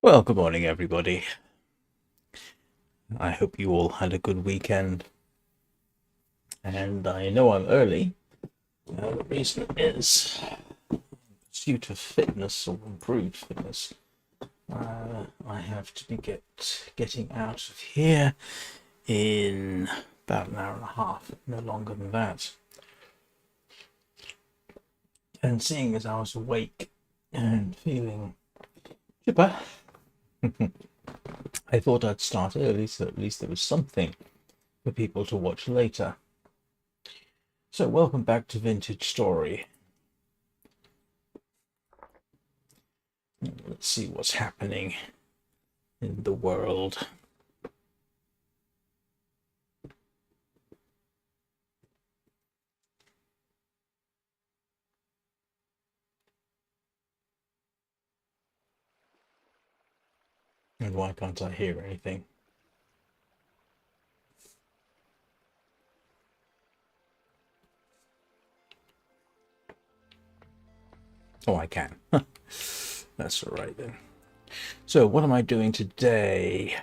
Well, good morning, everybody. I hope you all had a good weekend. And I know I'm early. The reason is pursuit of fitness or improved fitness. I have to be getting out of here in about an hour and a half, no longer than that. And seeing as I was awake and feeling chipper, I thought I'd start early so at least there was something for people to watch later. So welcome back to Vintage Story. Let's see what's happening in the world. And why can't I hear anything? Oh, I can. That's all right then. So what am I doing today?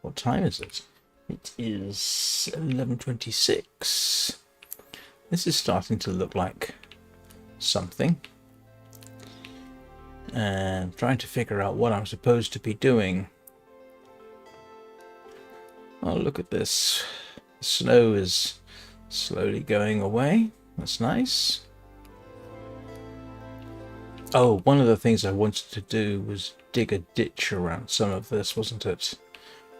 What time is it? It is 11:26. This is starting to look like something. And I'm trying to figure out what I'm supposed to be doing. Oh, look at this. The snow is slowly going away. That's nice. Oh, one of the things I wanted to do was dig a ditch around some of this, wasn't it?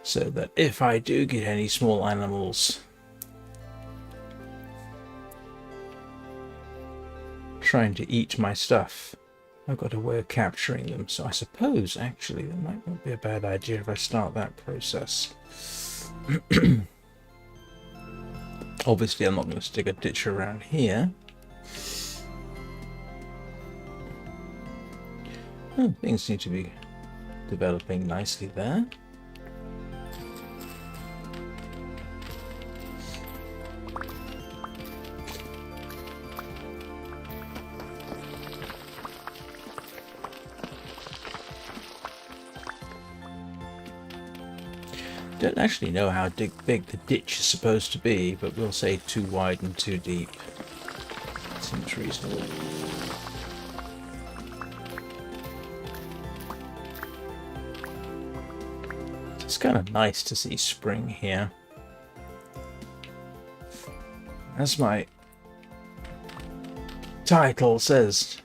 So that if I do get any small animals trying to eat my stuff, I've got a way of capturing them. So I suppose, actually, that might not be a bad idea if I start that process. Obviously, I'm not going to stick a ditch around here. Oh, things seem to be developing nicely there. Don't actually know how big the ditch is supposed to be, but we'll say too wide and too deep. Seems reasonable. It's kind of nice to see spring here. As my title says,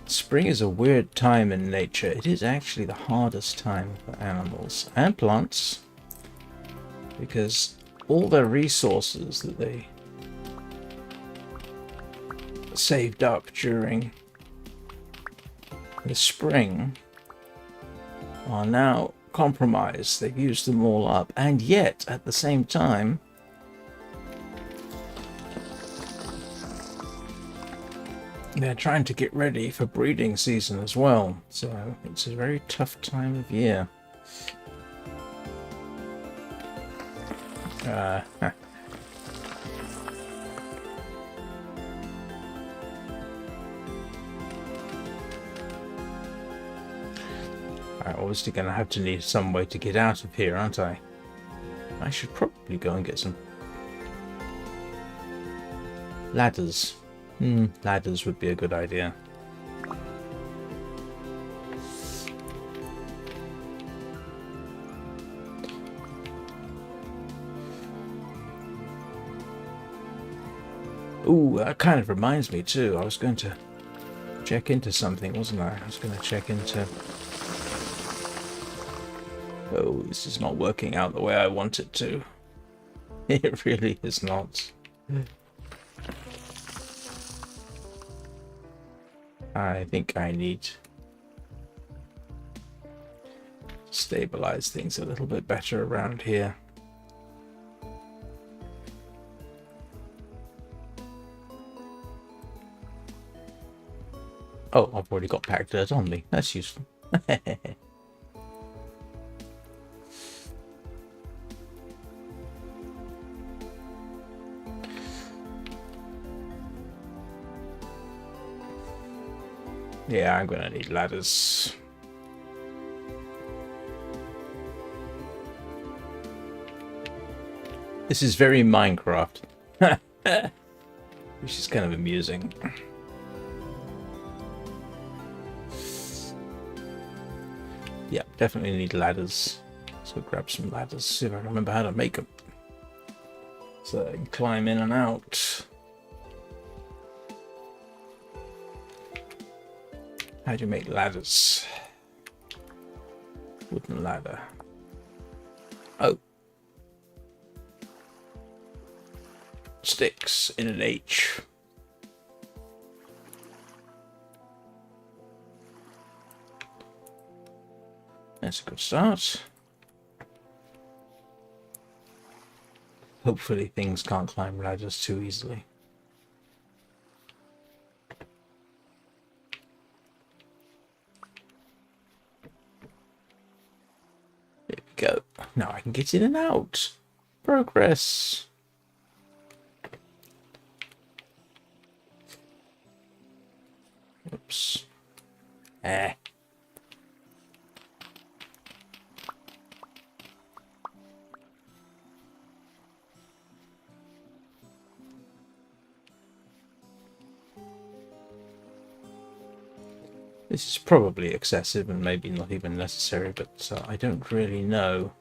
spring is a weird time in nature. It is actually the hardest time for animals and plants, because all their resources that they saved up during the spring are now compromised. They've used them all up, and yet at the same time they're trying to get ready for breeding season as well. So it's a very tough time of year. I'm obviously going to have to need some way to get out of here, aren't I? I should probably go and get some ladders. Ladders would be a good idea. Ooh, that kind of reminds me too. I was going to check into something, wasn't I? I was going to check into... Oh, this is not working out the way I want it to. It really is not. I think I need to stabilize things a little bit better around here. Oh, I've already got packed dirt on me. That's useful. Yeah, I'm gonna need ladders. This is very Minecraft. Which is kind of amusing. Yeah, definitely need ladders. So grab some ladders, see if I can remember how to make them. So I can climb in and out. How do you make ladders? Wooden ladder. Oh. Sticks in an H. That's a good start. Hopefully things can't climb ladders too easily. There we go. Now I can get in and out. Progress. Oops. This is probably excessive and maybe not even necessary, but I don't really know.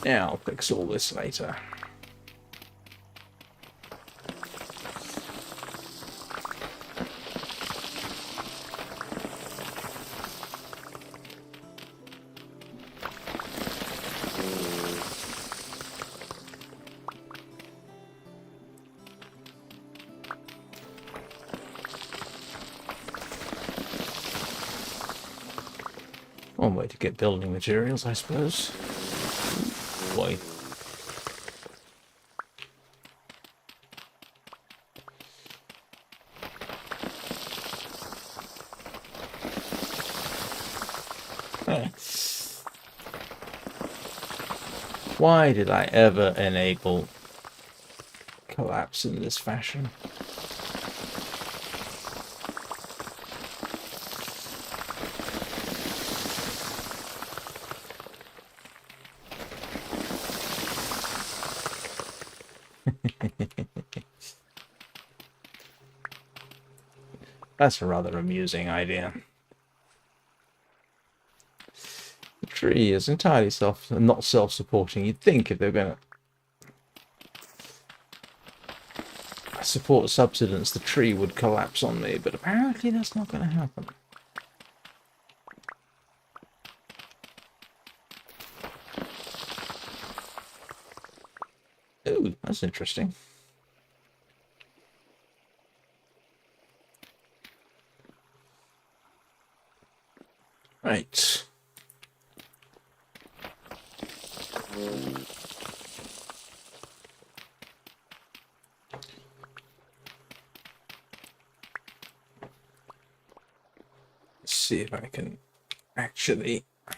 Yeah, I'll fix all this later. One way to get building materials, I suppose. Boy. Why did I ever enable collapse in this fashion? That's a rather amusing idea. The tree is entirely not self-supporting. You'd think if they're going to support subsidence, the tree would collapse on me, but apparently that's not going to happen. Ooh, that's interesting. Right. Let's see if I can actually... I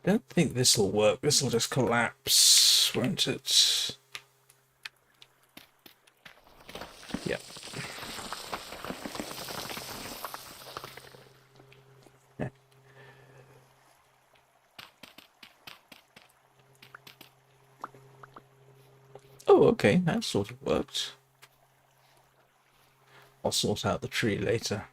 don't think this will work. This will just collapse, won't it? Yep. Yeah. Oh, okay, that sort of worked. I'll sort out the tree later.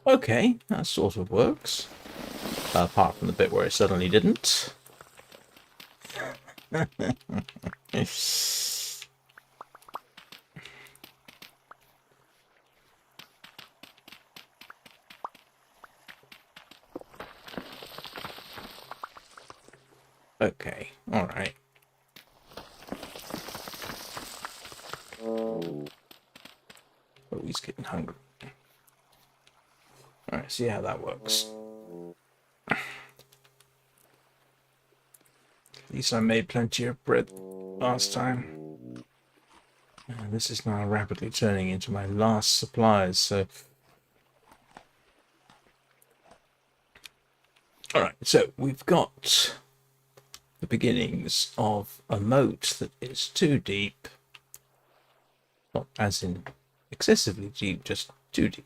Okay, that sort of works. Apart from the bit where it suddenly didn't. Okay, alright. Oh, he's getting hungry. Alright, see how that works. At least I made plenty of bread last time. And this is now rapidly turning into my last supplies, so... Alright, so we've got the beginnings of a moat that is too deep. Not as in excessively deep, just too deep.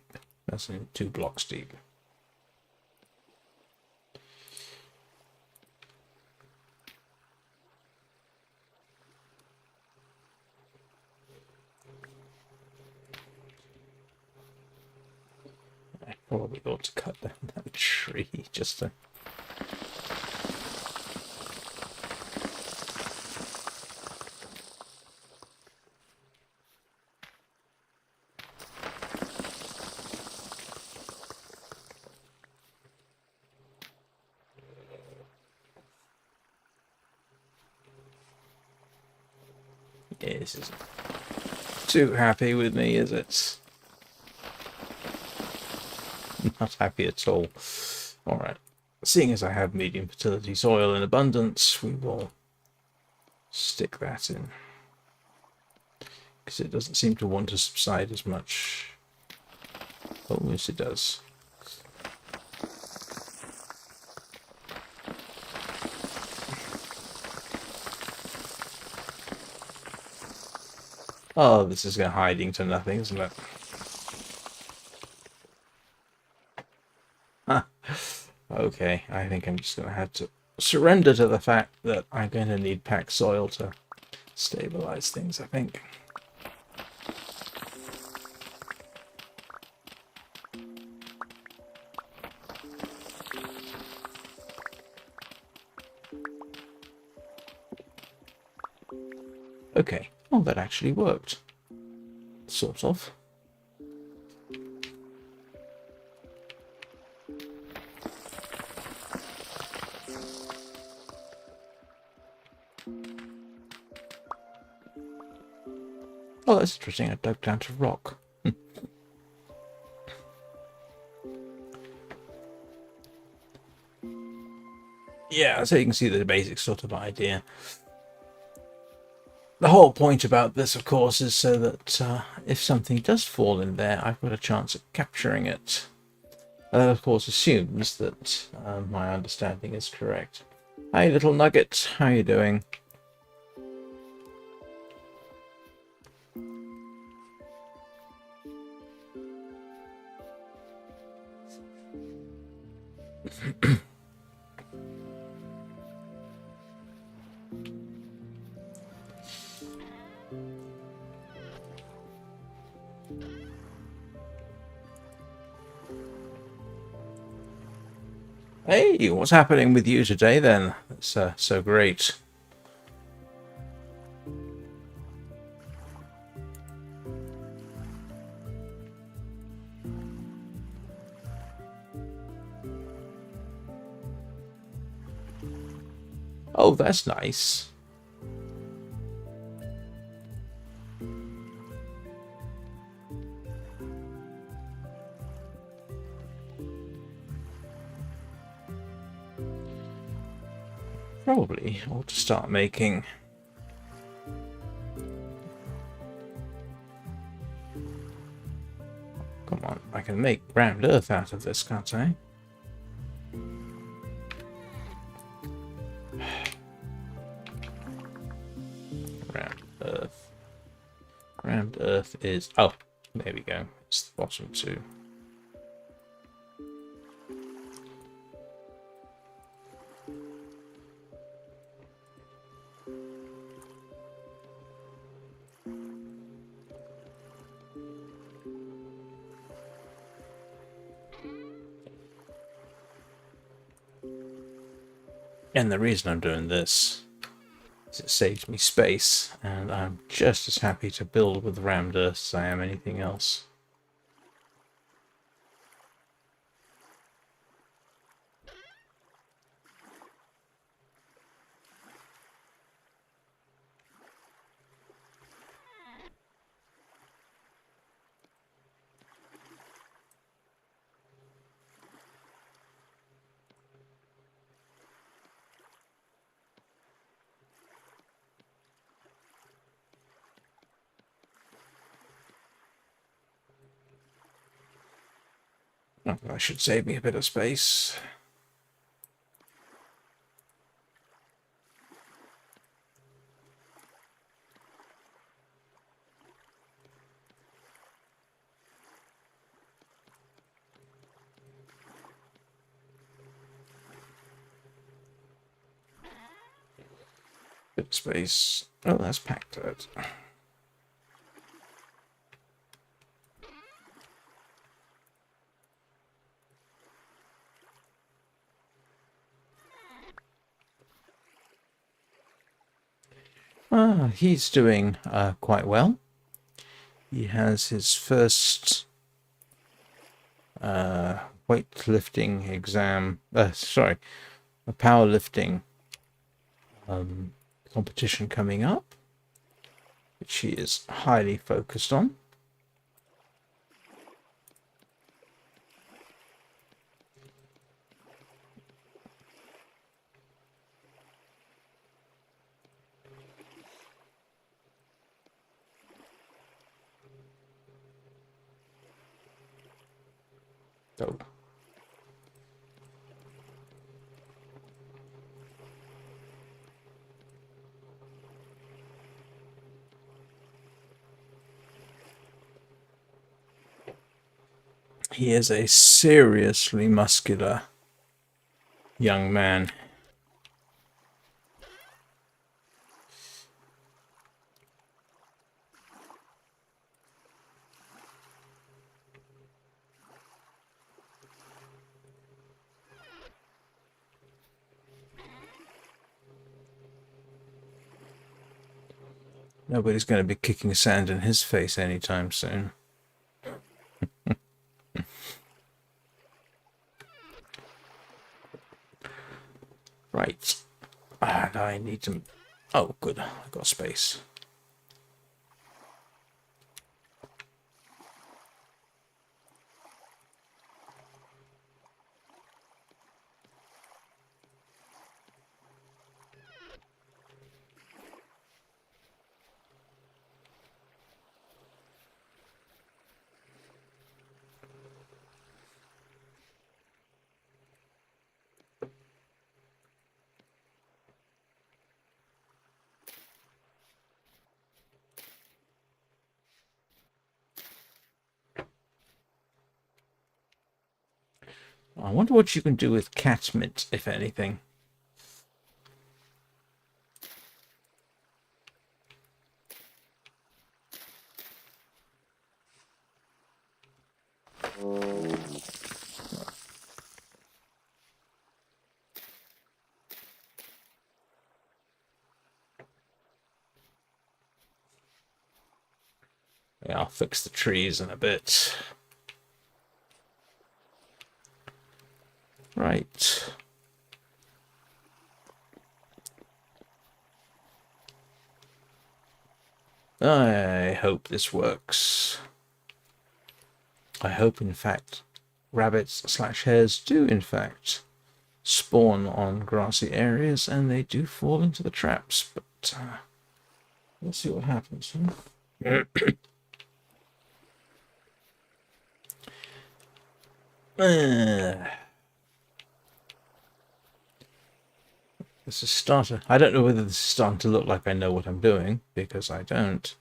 As in 2 blocks deep. I probably ought to cut down that tree just to... Yeah, this isn't too happy with me, is it? Not happy at all. Alright. Seeing as I have medium fertility soil in abundance, we will stick that in. Because it doesn't seem to want to subside as much. Oh, yes it does. Oh, this is hiding to nothing, isn't it? Okay, I think I'm just going to have to surrender to the fact that I'm going to need packed soil to stabilize things, I think. Okay, well that actually worked. Sort of. Oh, that's interesting. I dug down to rock. Yeah, so you can see the basic sort of idea. The whole point about this, of course, is so that if something does fall in there, I've got a chance of capturing it. That, of course, assumes that my understanding is correct. Hi, little nugget. How you doing? Hey, what's happening with you today, then? It's so great. Oh, that's nice. Probably ought to start making... Come on, I can make rammed earth out of this, can't I? Rammed earth. Rammed earth is... Oh, there we go. It's the bottom 2. And the reason I'm doing this is it saves me space, and I'm just as happy to build with rammed earth as I am anything else. Oh, I should save me a bit of space. Bit of space. Oh, that's packed out. He's doing quite well. He has his first weightlifting exam. Sorry, a powerlifting competition coming up, which he is highly focused on. Oh. He is a seriously muscular young man. Nobody's going to be kicking sand in his face anytime soon. Right. And I need to... Oh, good. I've got space. I wonder what you can do with catmint, if anything. Yeah, I'll fix the trees in a bit. Right. I hope this works. I hope, in fact, rabbits/hares do, in fact, spawn on grassy areas and they do fall into the traps. But let's see what happens. This is starting. I don't know whether this is starting to look like I know what I'm doing, because I don't.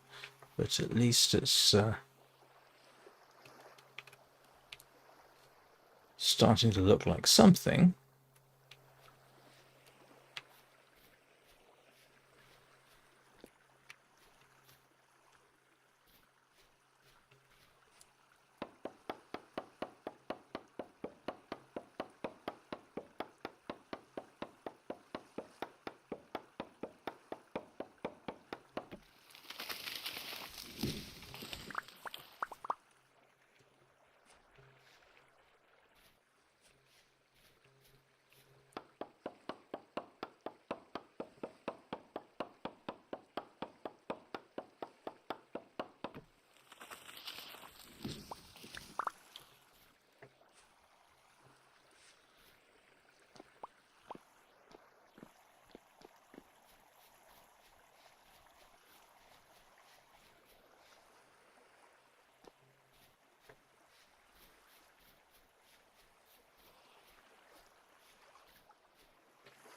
But at least it's starting to look like something.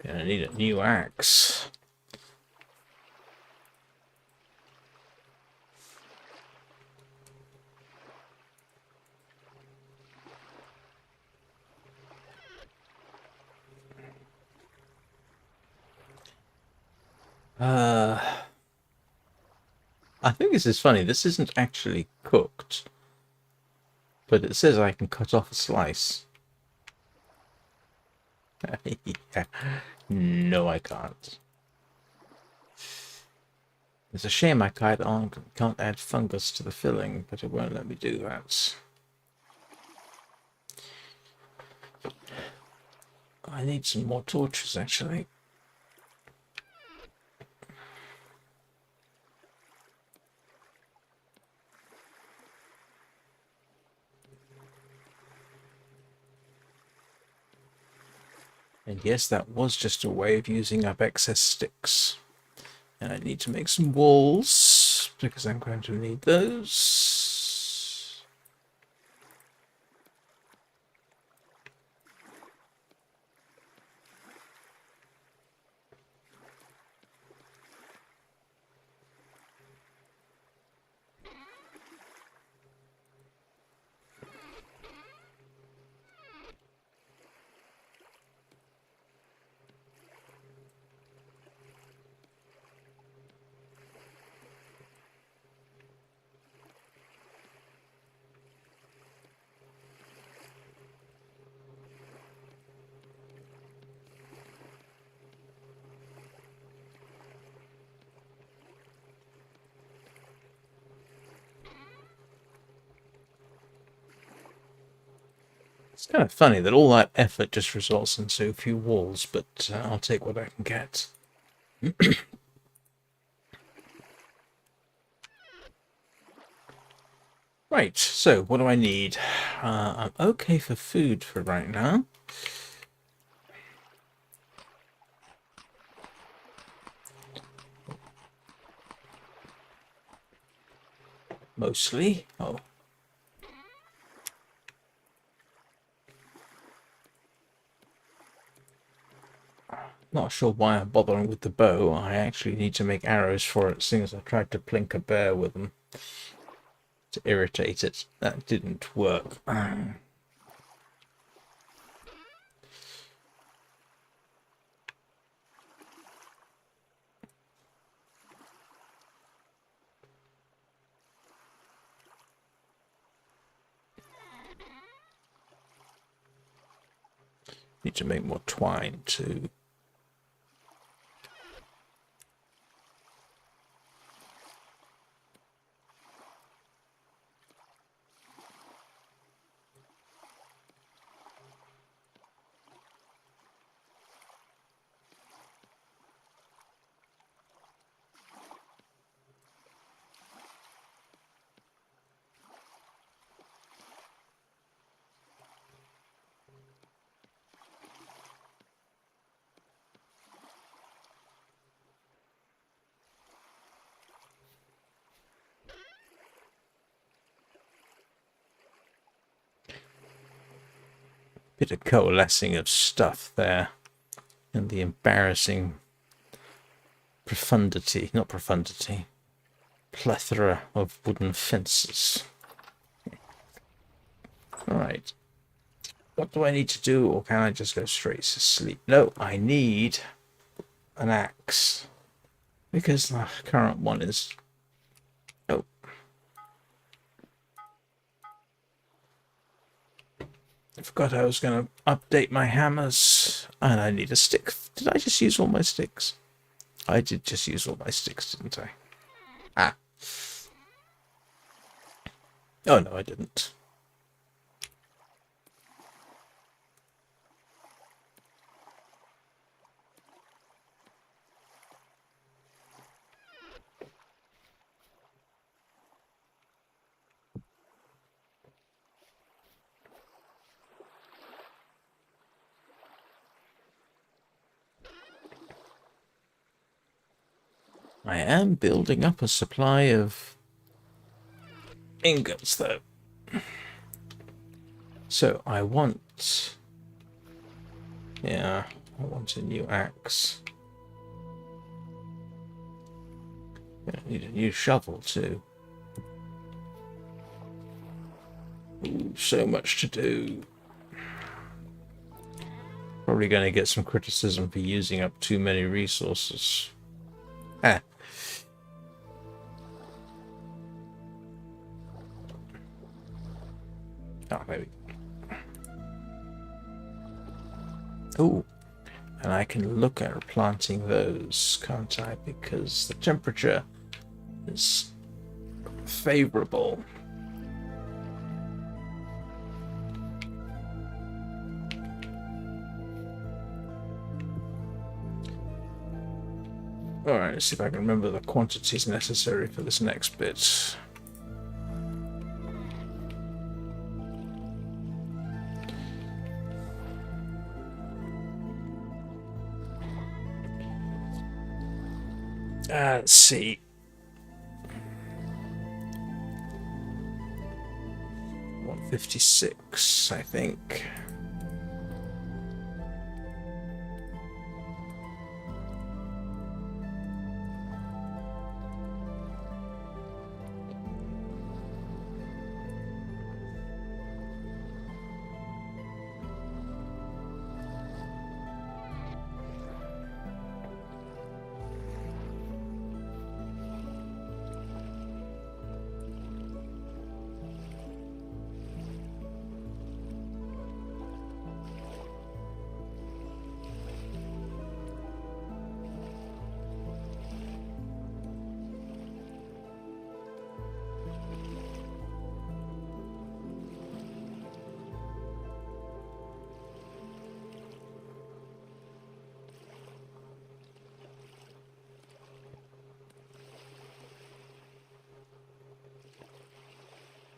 Gonna need a new axe. I think this is funny. This isn't actually cooked, but it says I can cut off a slice. Yeah. No, I can't. It's a shame I can't add fungus to the filling, but it won't let me do that. I need some more torches, actually. And yes, that was just a way of using up excess sticks. And I need to make some walls, because I'm going to need those. It's kind of funny that all that effort just results in so few walls, but I'll take what I can get. Right, so what do I need? I'm okay for food for right now. Mostly. Oh. Not sure why I'm bothering with the bow. I actually need to make arrows for it, seeing as I tried to plink a bear with them to irritate it. That didn't work. Need to make more twine too. Bit of coalescing of stuff there. And the embarrassing plethora of wooden fences. Alright. What do I need to do, or can I just go straight to sleep? No, I need an axe. Because the current one is... Oh. I forgot I was going to update my hammers. And I need a stick. Did I just use all my sticks? I did just use all my sticks, didn't I? Ah. Oh, no, I didn't. I am building up a supply of ingots, though. So I want Yeah, I want a new axe. I need a new shovel too. Ooh, so much to do. Probably going to get some criticism for using up too many resources. Ah. Oh, maybe. Ooh. And I can look at planting those, can't I? Because the temperature is favorable. Alright, let's see if I can remember the quantities necessary for this next bit. Let's see. 156, I think.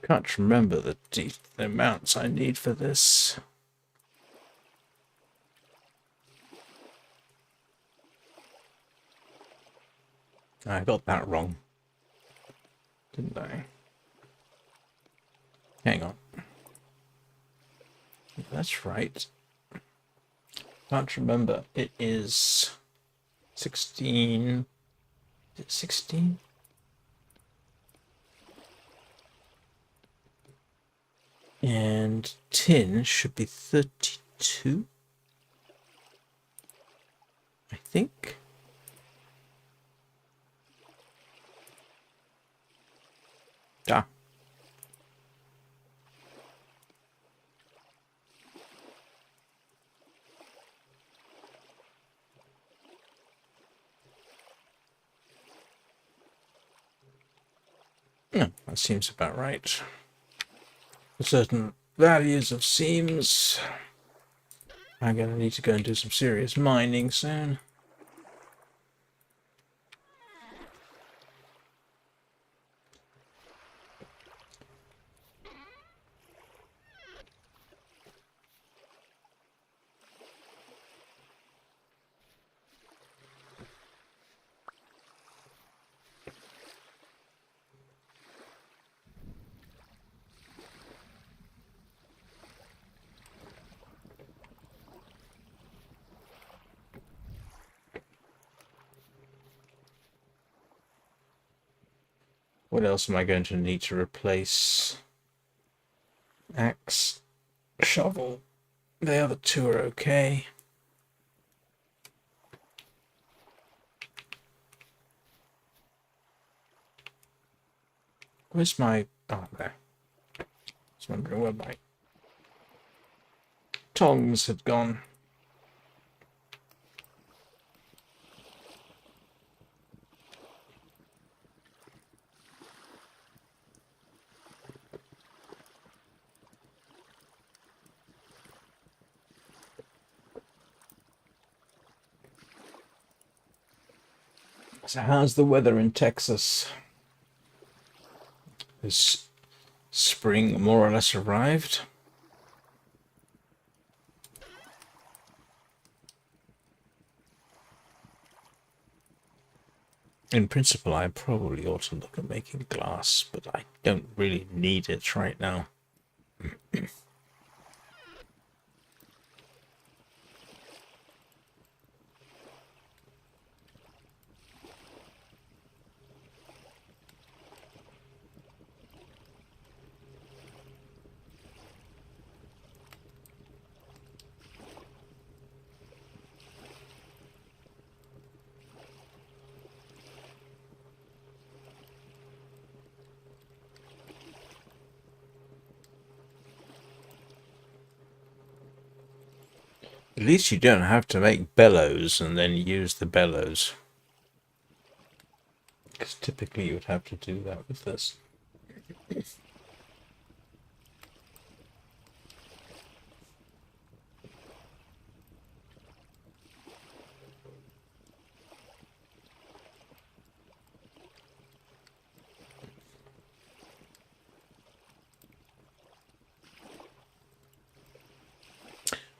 Can't remember the amounts I need for this. I got that wrong, didn't I? Hang on. That's right. Can't remember. It is 16. Is it 16? And tin should be 32, I think. Ah. Yeah, that seems about right. For certain values of seams, I'm going to need to go and do some serious mining soon. What else am I going to need to replace? Axe, shovel. The other two are okay. Where's my... Oh, there. I was wondering where my tongs had gone. So how's the weather in Texas? Has spring more or less arrived? In principle, I probably ought to look at making glass, but I don't really need it right now. At least you don't have to make bellows and then use the bellows. Because typically you would have to do that with this.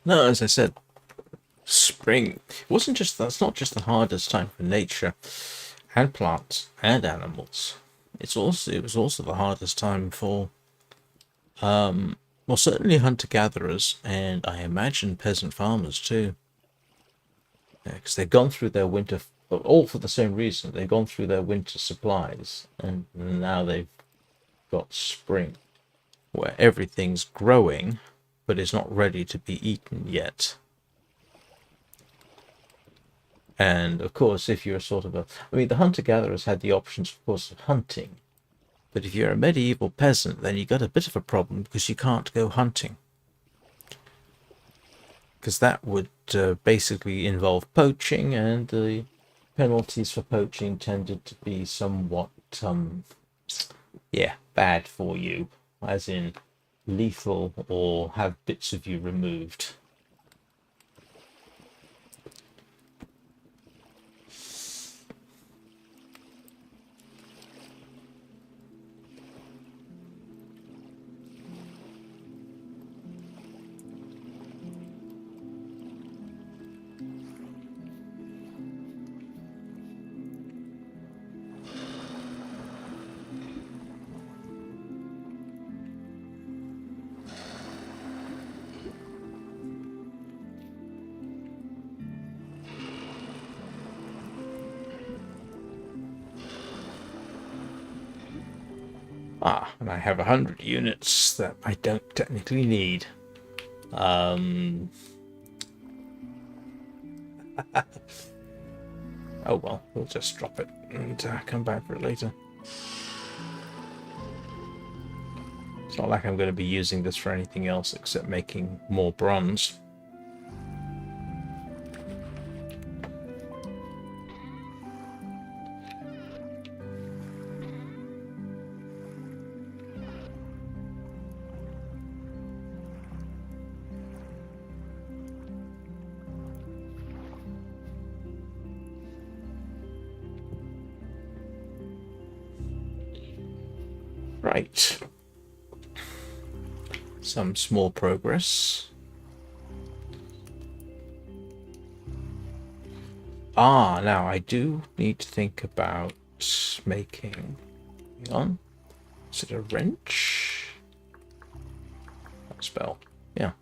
No, as I said, spring. That's not just the hardest time for nature and plants and animals. It was also the hardest time for well, certainly hunter-gatherers, and I imagine peasant farmers too. Because they've gone through their winter, all for the same reason. They've gone through their winter supplies, and now they've got spring, where everything's growing, but it's not ready to be eaten yet. And of course, if you're sort of the hunter-gatherers had the options, of course, of hunting. But if you're a medieval peasant, then you got a bit of a problem because you can't go hunting. Because that would basically involve poaching, and the penalties for poaching tended to be somewhat, bad for you, as in lethal or have bits of you removed. And I have 100 units that I don't technically need. Oh well, we'll just drop it and come back for it later. It's not like I'm going to be using this for anything else except making more bronze. Right. Some small progress. Now I do need to think about making... Hang on. Is it a wrench? Spell. Yeah.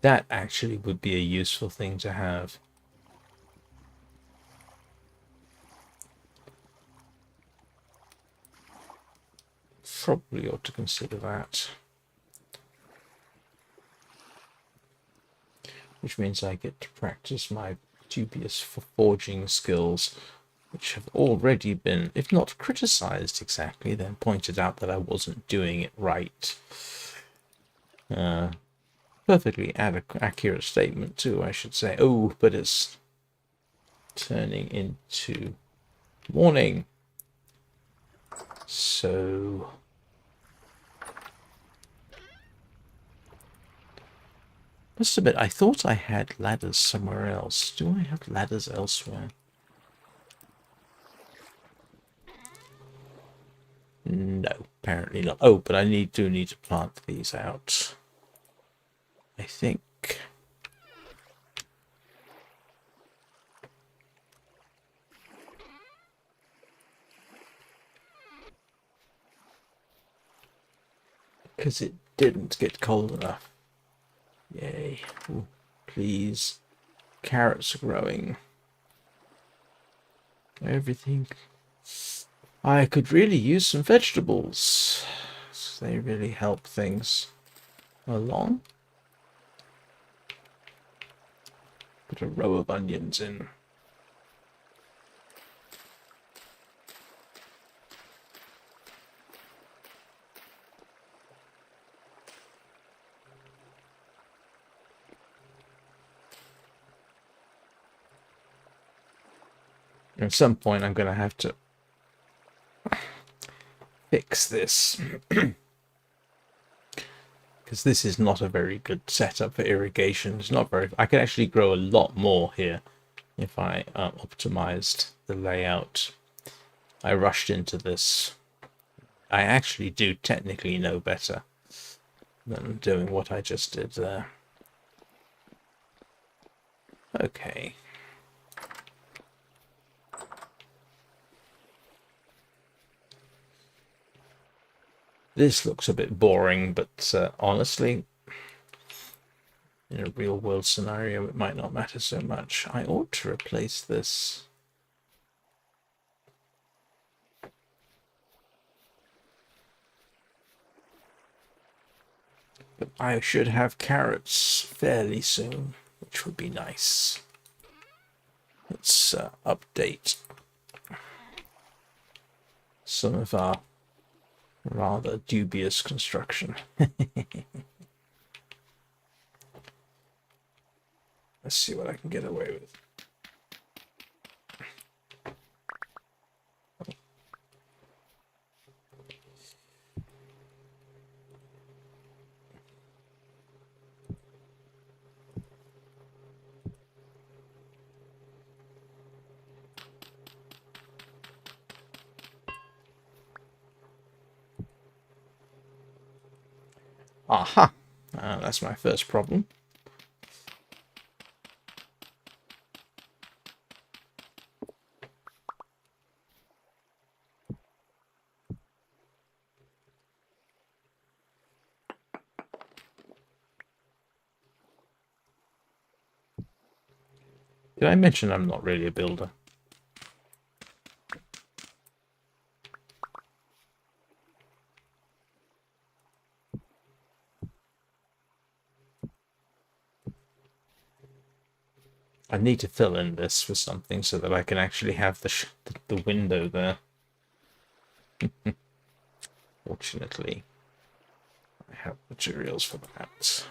That actually would be a useful thing to have. Probably ought to consider that. Which means I get to practice my dubious forging skills, which have already been, if not criticized exactly, then pointed out that I wasn't doing it right. Perfectly accurate statement too, I should say. Oh, but it's turning into morning. So must admit, I thought I had ladders somewhere else. Do I have ladders elsewhere? No, apparently not. Oh, but I do need to plant these out. I think. Because it didn't get cold enough. Yay. Ooh, please. Carrots are growing. Everything. I could really use some vegetables. They really help things along. Put a row of onions in. At some point, I'm going to have to fix this. Because this is not a very good setup for irrigation. It's not very... I could actually grow a lot more here if I optimized the layout. I rushed into this. I actually do technically know better than doing what I just did there. Okay. This looks a bit boring, but honestly, in a real world scenario, it might not matter so much. I ought to replace this. But I should have carrots fairly soon, which would be nice. Let's update some of our rather dubious construction. Let's see what I can get away with. Aha! That's my first problem. Did I mention I'm not really a builder? I need to fill in this for something so that I can actually have the window there. Fortunately, I have materials for that.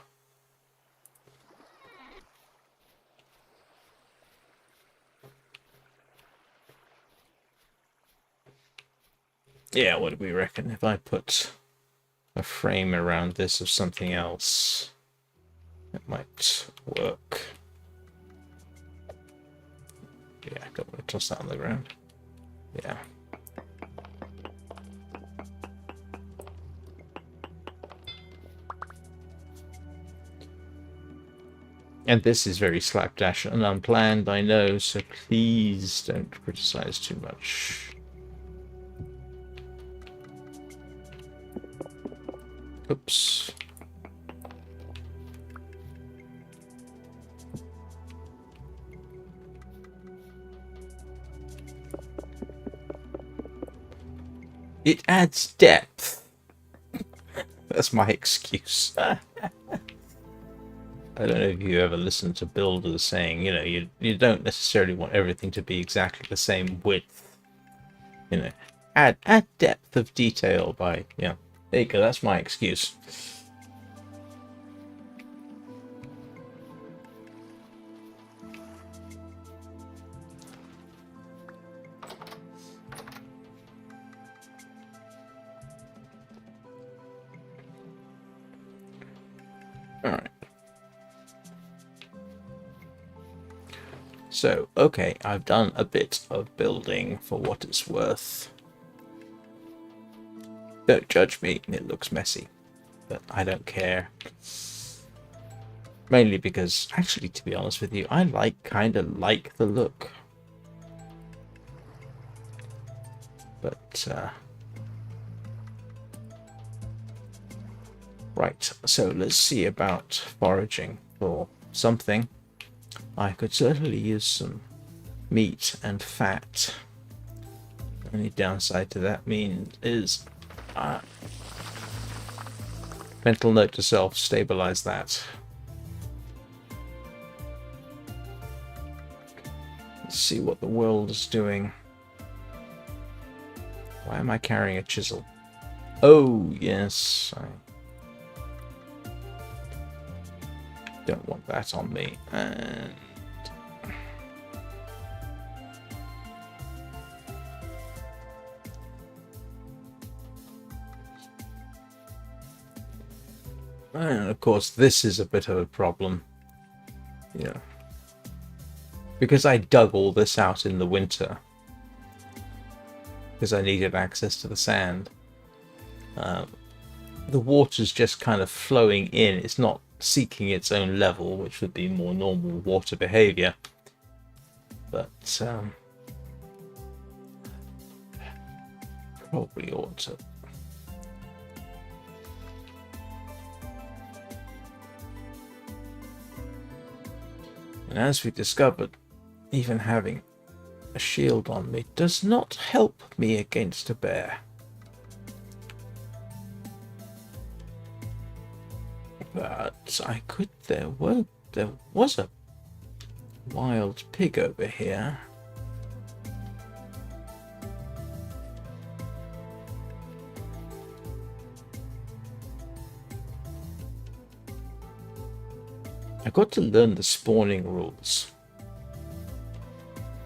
Yeah, what do we reckon? If I put a frame around this of something else, it might work. Yeah, I don't want to toss that on the ground. Yeah. And this is very slapdash and unplanned, I know, so please don't criticize too much. Oops. It adds depth. That's my excuse. I don't know if you ever listen to builders saying, you know, you don't necessarily want everything to be exactly the same width. You know, add depth of detail by, yeah. There you go, that's my excuse. Alright. So, okay, I've done a bit of building for what it's worth. Don't judge me, it looks messy, but I don't care. Mainly because, actually, to be honest with you, I kind of like the look. But, right, so let's see about foraging for something. I could certainly use some meat and fat. The only downside to that is mental note to self, stabilize that. Let's see what the world is doing. Why am I carrying a chisel? Oh, yes. I don't want that on me. And And of course, this is a bit of a problem. Yeah. Because I dug all this out in the winter, because I needed access to the sand, the water's just kind of flowing in. It's not seeking its own level, which would be more normal water behavior. But probably ought to. And as we discovered, even having a shield on me does not help me against a bear. But I could. There was a wild pig over here. I got to learn the spawning rules.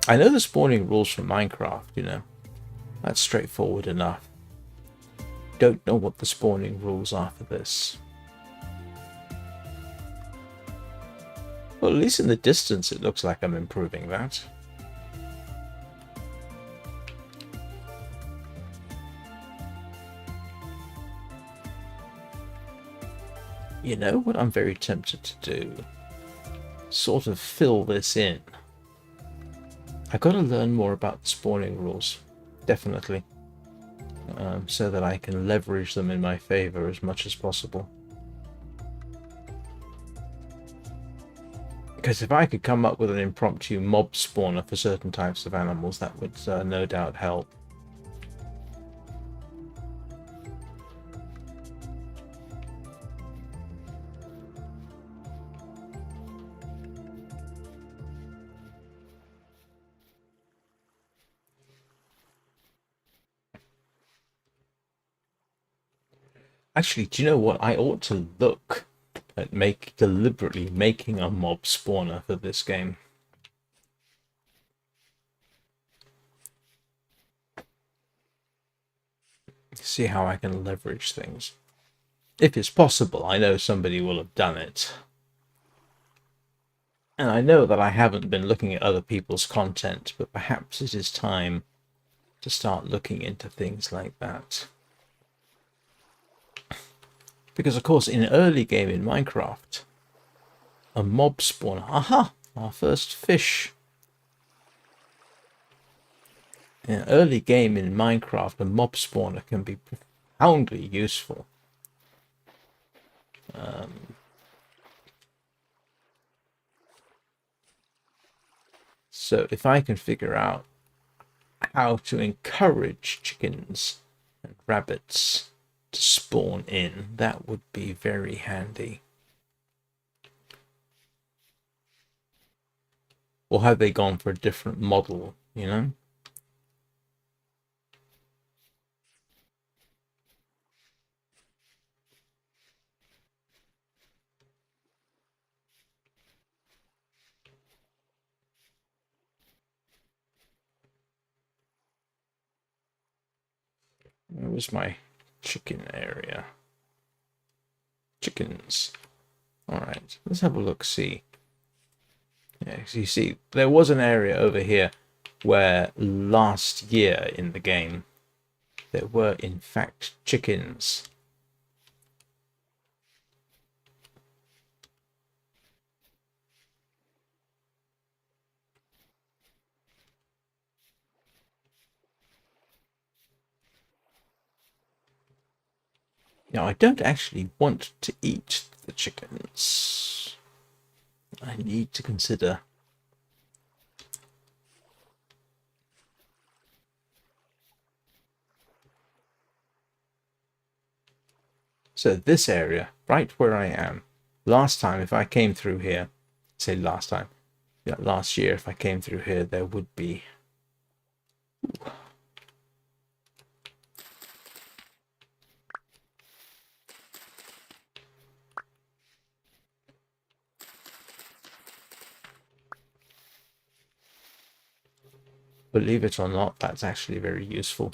I know the spawning rules from Minecraft, you know. That's straightforward enough. Don't know what the spawning rules are for this. Well, at least in the distance it looks like I'm improving that. You know what I'm very tempted to do? Sort of fill this in. I got to learn more about the spawning rules, definitely, so that I can leverage them in my favor as much as possible. Because if I could come up with an impromptu mob spawner for certain types of animals, that would no doubt help. Actually, do you know what? I ought to look at deliberately making a mob spawner for this game. See how I can leverage things. If it's possible, I know somebody will have done it. And I know that I haven't been looking at other people's content, but perhaps it is time to start looking into things like that. Because, of course, in an early game in Minecraft, a mob spawner... Aha! Our first fish. In an early game in Minecraft, a mob spawner can be profoundly useful. So if I can figure out how to encourage chickens and rabbits to spawn in, that would be very handy. Or have they gone for a different model, you know? Where was my chicken area? Chickens. Alright, let's have a look, see. Yeah, so you see, there was an area over here where last year in the game there were in fact chickens. Now, I don't actually want to eat the chickens. I need to consider. So this area, right where I am, last time if I came through here, say last time, yeah, last year if I came through here, there would be... Ooh. Believe it or not, that's actually very useful.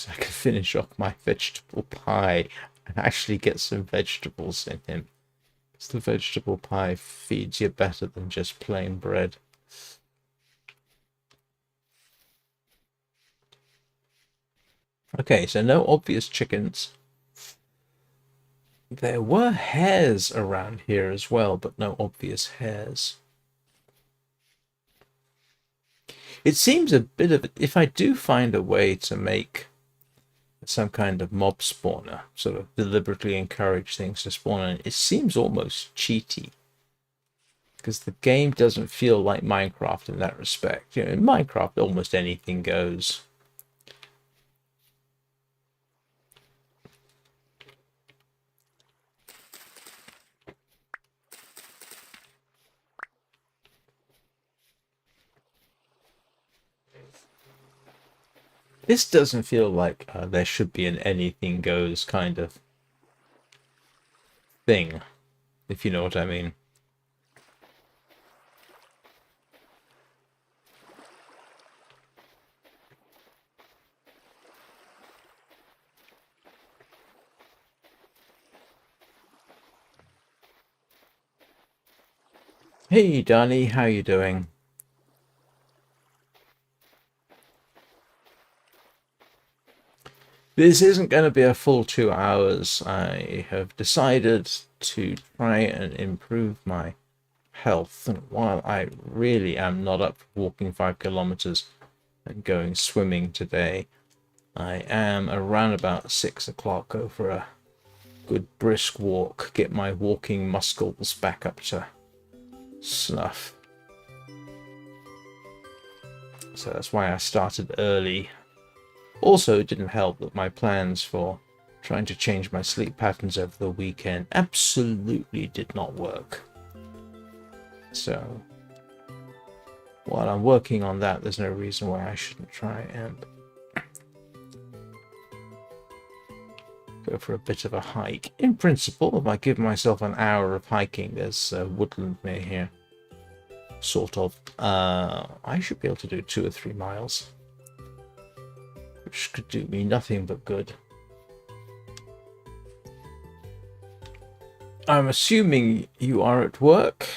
because I can finish off my vegetable pie and actually get some vegetables in him. Because the vegetable pie feeds you better than just plain bread. Okay, so no obvious chickens. There were hares around here as well, but no obvious hares. It seems a bit of... If I do find a way to make some kind of mob spawner, sort of deliberately encourage things to spawn in, it seems almost cheaty. Because the game doesn't feel like Minecraft in that respect. You know, in Minecraft, almost anything goes. This doesn't feel like there should be an anything goes kind of thing, if you know what I mean. Hey, Danny, how you doing? This isn't going to be a full 2 hours. I have decided to try and improve my health. And while I really am not up for walking 5 kilometers and going swimming today, I am around about 6 o'clock go for a good brisk walk, get my walking muscles back up to snuff. So that's why I started early. Also, it didn't help that my plans for trying to change my sleep patterns over the weekend absolutely did not work. So, while I'm working on that, there's no reason why I shouldn't try and go for a bit of a hike. In principle, if I give myself an hour of hiking, there's woodland near here. Sort of. I should be able to do 2 or 3 miles. Which could do me nothing but good. I'm assuming you are at work.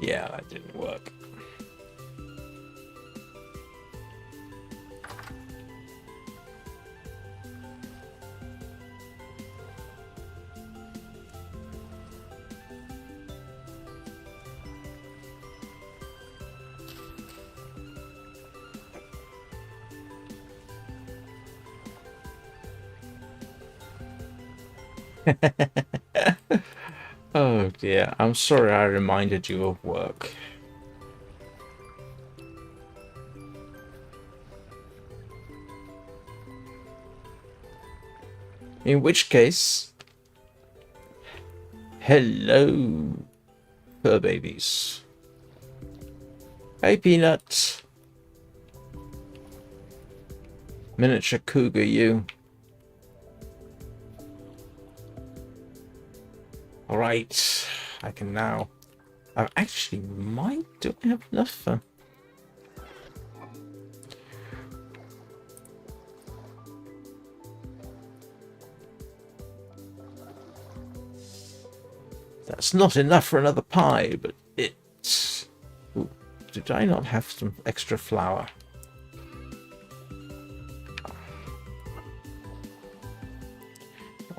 Yeah, that didn't work. Oh dear, I'm sorry I reminded you of work. In which case, hello, fur babies. Hey, Peanut. Miniature cougar, you. Alright, I can now... I actually might... Do I have enough for... That's not enough for another pie, but it's... Ooh, did I not have some extra flour?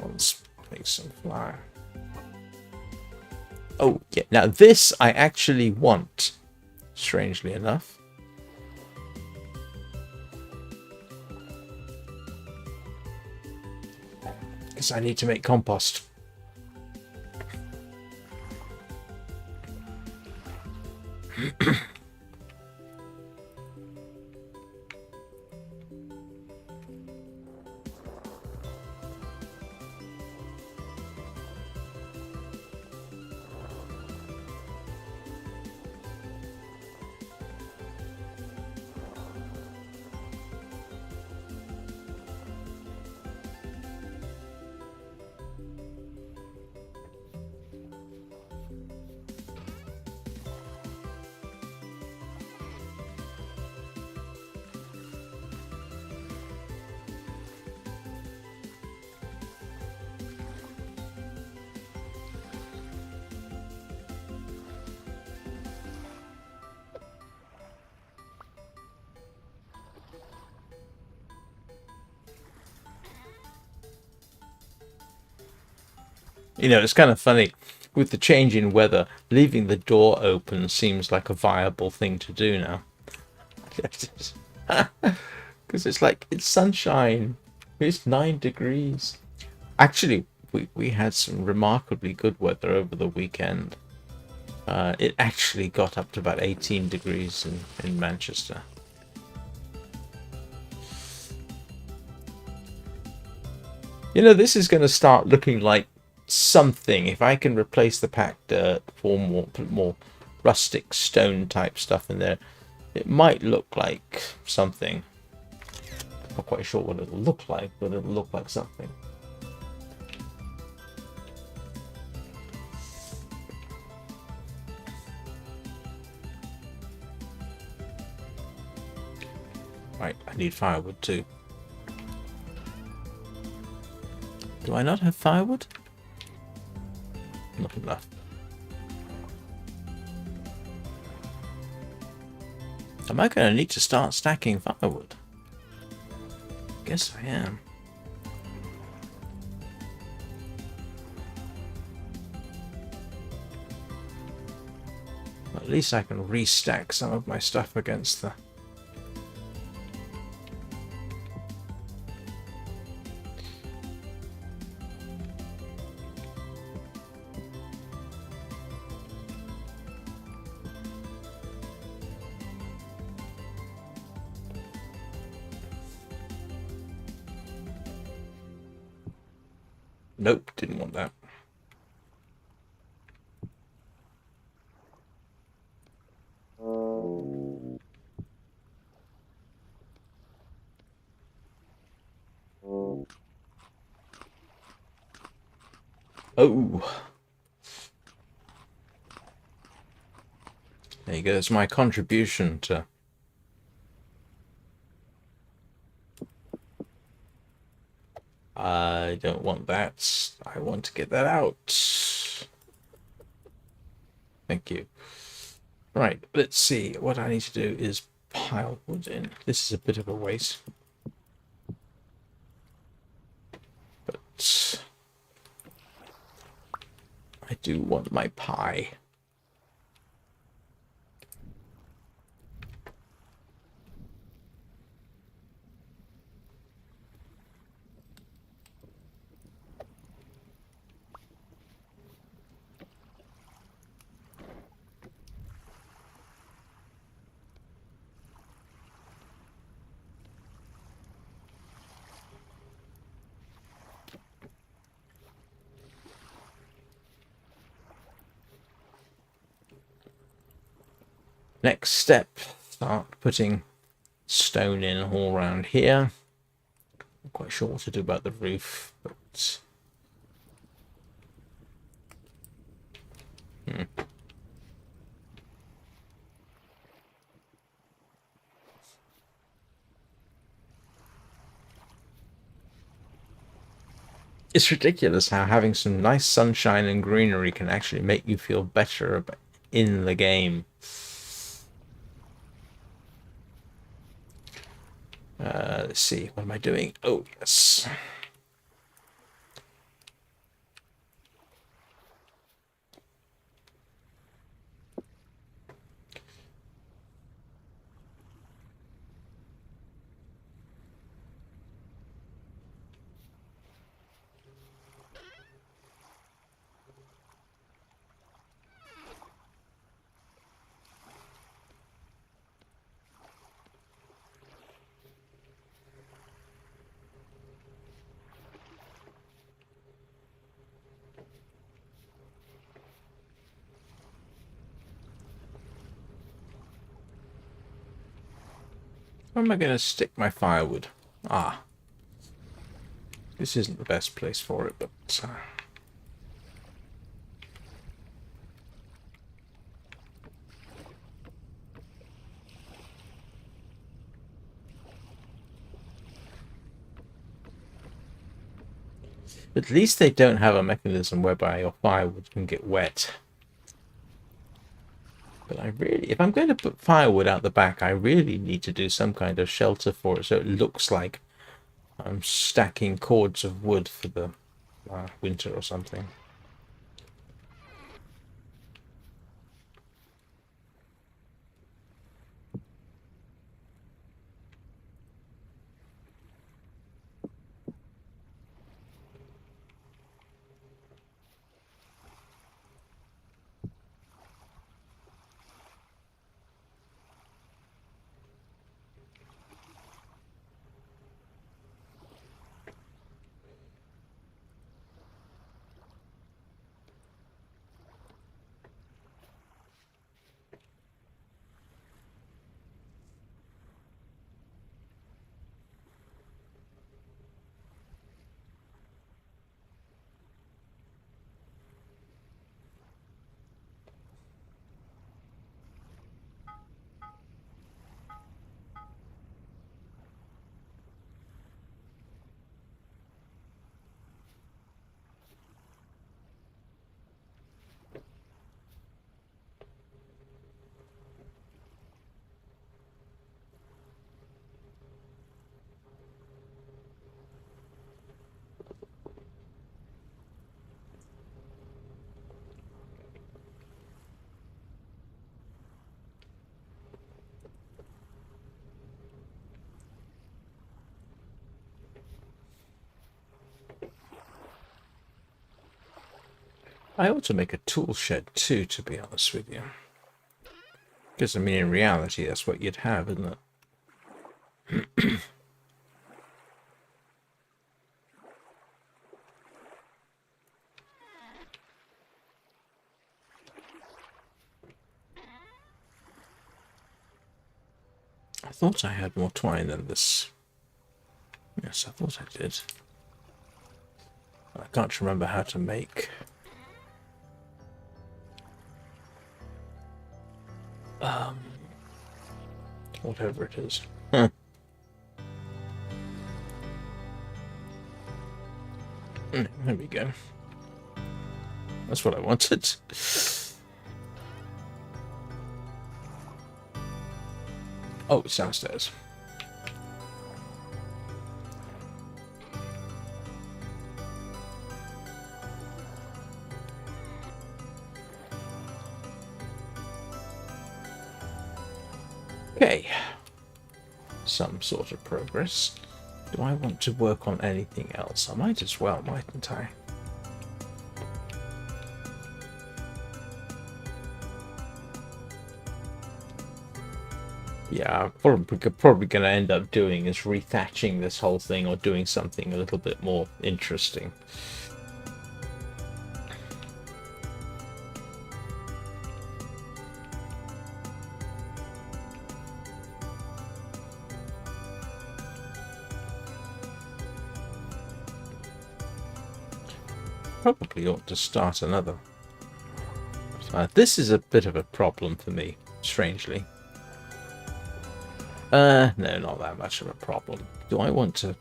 Let's make some flour. Oh, yeah. Now this I actually want, strangely enough. Because I need to make compost. You know, it's kind of funny. With the change in weather, leaving the door open seems like a viable thing to do now. Because it's like, it's sunshine. It's 9 degrees. Actually, we had some remarkably good weather over the weekend. It actually got up to about 18 degrees in Manchester. You know, this is going to start looking like something. If I can replace the packed dirt for more rustic stone type stuff in there, it might look like something. Not quite sure what it'll look like, but it'll look like something. Right, I need firewood too. Do I not have firewood? Not enough. Am I going to need to start stacking firewood? Guess I am. At least I can restack some of my stuff against the... Nope, didn't want that. Oh. There you go, that's my contribution to... I don't want that. I want to get that out. Thank you. Right, let's see. What I need to do is pile wood in. This is a bit of a waste. But I do want my pie. Next step, start putting stone in all around here. Not quite sure what to do about the roof, but... It's ridiculous how having some nice sunshine and greenery can actually make you feel better in the game. Let's see, what am I doing? Oh, yes. Where am I going to stick my firewood? Ah. This isn't the best place for it, but... At least they don't have a mechanism whereby your firewood can get wet. But I really, if I'm going to put firewood out the back, I really need to do some kind of shelter for it so it looks like I'm stacking cords of wood for the winter or something. I ought to make a tool shed too, to be honest with you. Because, I mean, in reality, that's what you'd have, isn't it? I thought I had more twine than this. Yes, I thought I did. I can't remember how to make... whatever it is. Huh. There we go. That's what I wanted. Oh, it's downstairs. Okay. Some sort of progress. Do I want to work on anything else? I might as well, mightn't I? Yeah, probably going to end up doing is rethatching this whole thing or doing something a little bit more interesting. Probably ought to start another. This is a bit of a problem for me, strangely. No, not that much of a problem. Do I want to...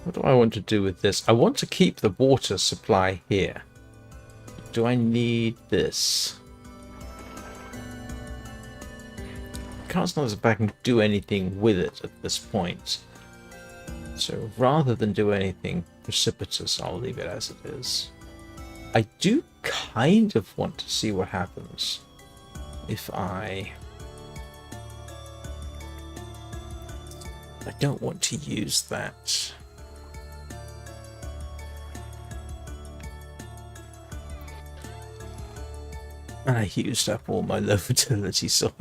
What do I want to do with this? I want to keep the water supply here. Do I need this? Can't know if I can do anything with it at this point. So rather than do anything precipitous, I'll leave it as it is. I do kind of want to see what happens if I don't want to use that. And I used up all my low fertility soil.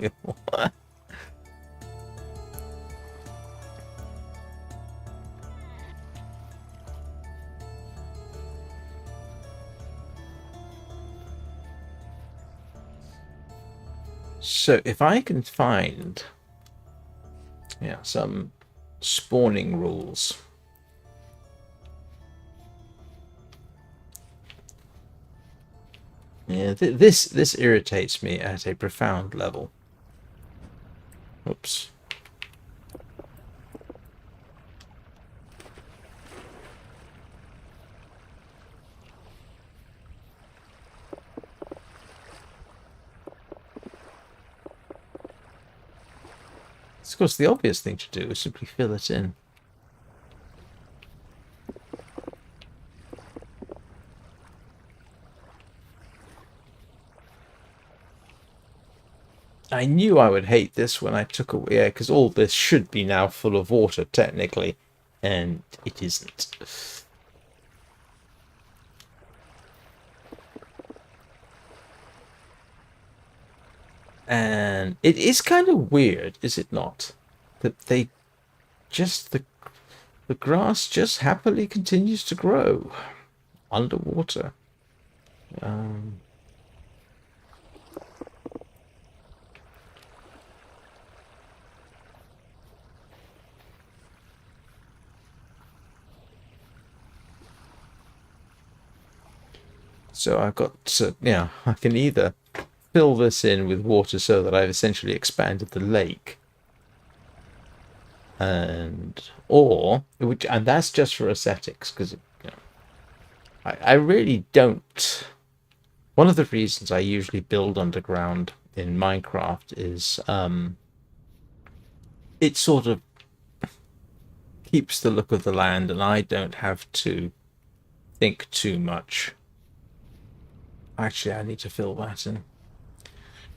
So if I can find, some spawning rules. Yeah, this irritates me at a profound level. Oops. Of course, the obvious thing to do is simply fill it in. I knew I would hate this when I took away, yeah, because all this should be now full of water, technically, and it isn't. And it is kind of weird, is it not? That they just, the grass just happily continues to grow underwater. So I've got to, I can either fill this in with water so that I've essentially expanded the lake, and that's just for aesthetics, because I really don't. One of the reasons I usually build underground in Minecraft is it sort of keeps the look of the land, and I don't have to think too much. Actually, I need to fill that in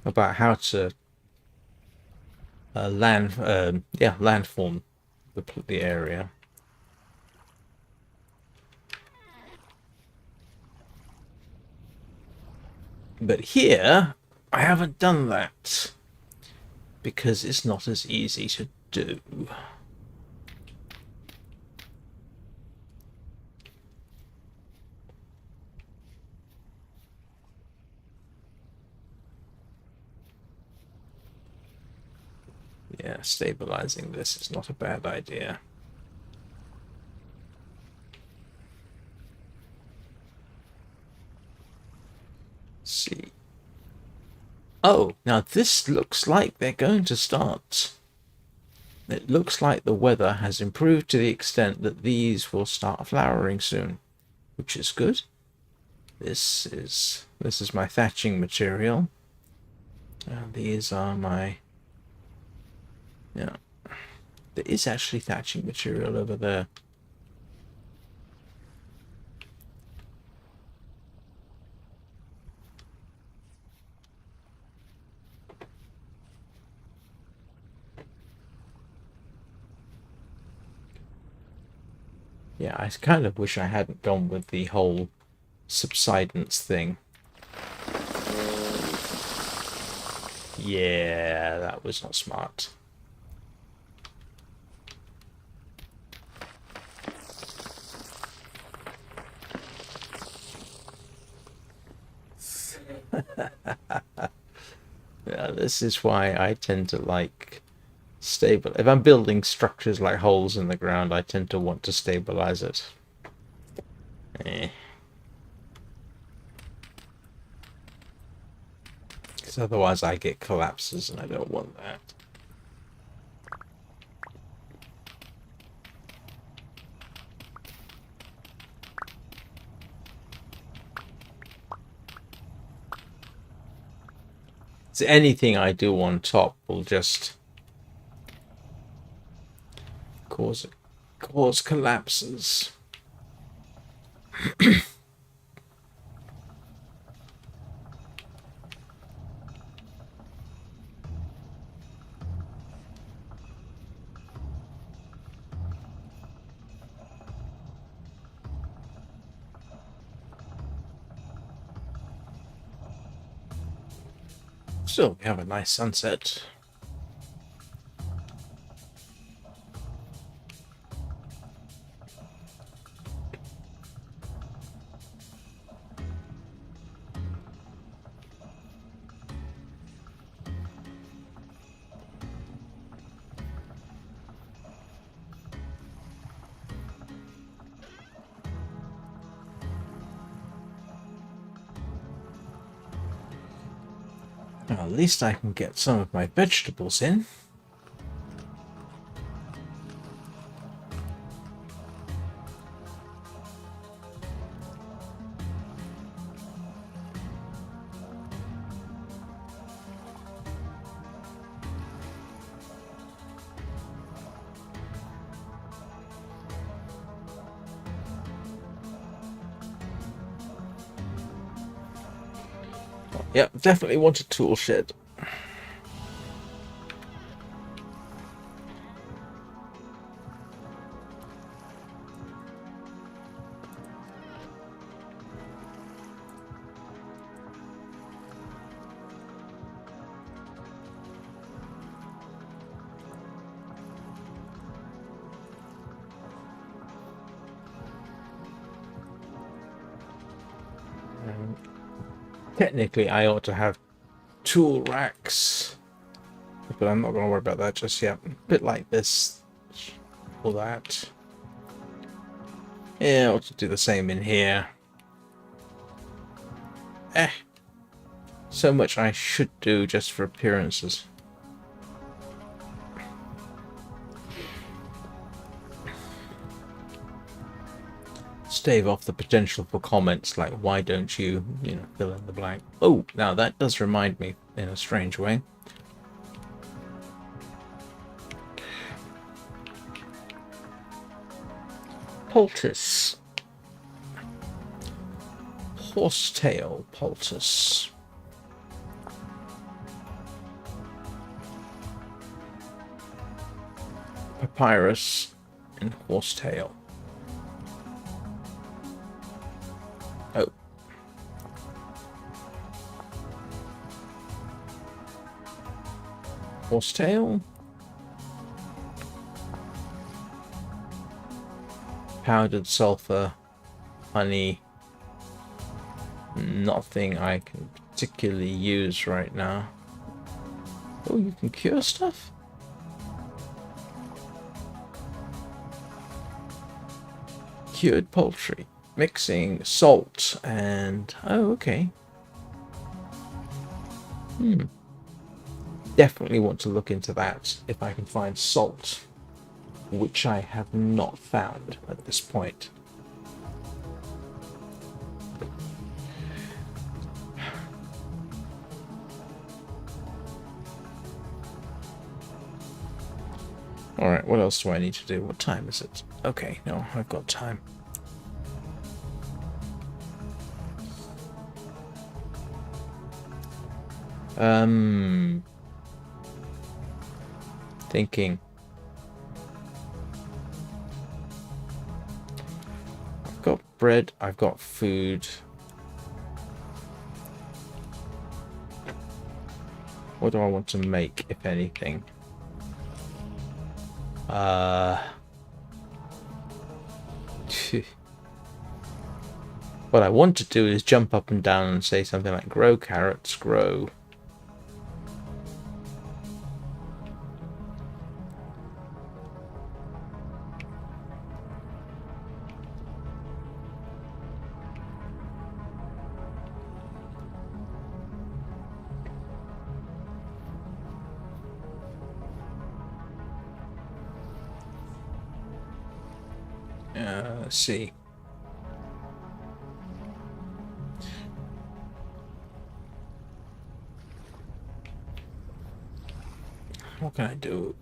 about how to landform the area. But here, I haven't done that because it's not as easy to do. Yeah, stabilizing this is not a bad idea. Let's see. Oh, now this looks like they're going to start. It looks like the weather has improved to the extent that these will start flowering soon, which is good. This is my thatching material. These are my, yeah. There is actually thatching material over there. Yeah, I kind of wish I hadn't gone with the whole subsidence thing. Yeah, that was not smart. Yeah, this is why I tend to like stable. If I'm building structures like holes in the ground, I tend to want to stabilize it. Because otherwise I get collapses and I don't want that. So anything I do on top will just cause collapses. Still, we have a nice sunset. Well, at least I can get some of my vegetables in. Yep, definitely want a tool shed. Technically, I ought to have tool racks, but I'm not going to worry about that just yet. A bit like this, or that. Yeah, I ought to do the same in here. So much I should do just for appearances. Stave off the potential for comments like, why don't you, fill in the blank. Oh, now that does remind me in a strange way. Poultice. Horsetail poultice. Papyrus and horsetail. Oh. Horsetail. Powdered sulfur. Honey. Nothing I can particularly use right now. Oh, you can cure stuff? Cured poultry. Mixing salt and... Oh, okay. Definitely want to look into that if I can find salt, which I have not found at this point. Alright, what else do I need to do? What time is it? Okay, no, I've got time. Thinking. I've got bread, I've got food. What do I want to make, if anything? What I want to do is jump up and down and say something like, grow carrots, grow. Let's see. What can I do?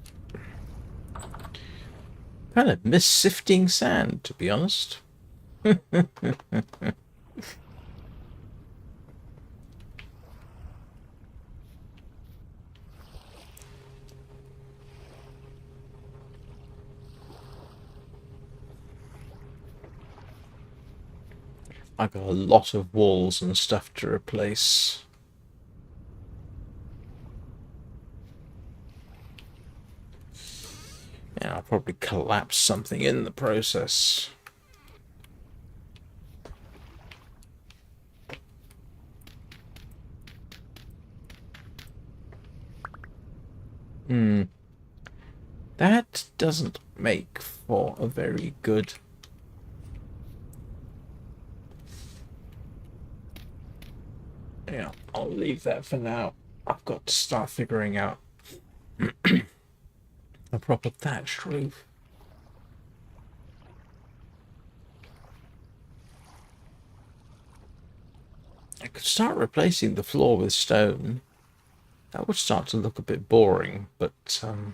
Kind of miss sifting sand, to be honest. I've got a lot of walls and stuff to replace. Yeah, I'll probably collapse something in the process. That doesn't make for a very good... Yeah, I'll leave that for now. I've got to start figuring out a proper thatched roof. I could start replacing the floor with stone. That would start to look a bit boring, but and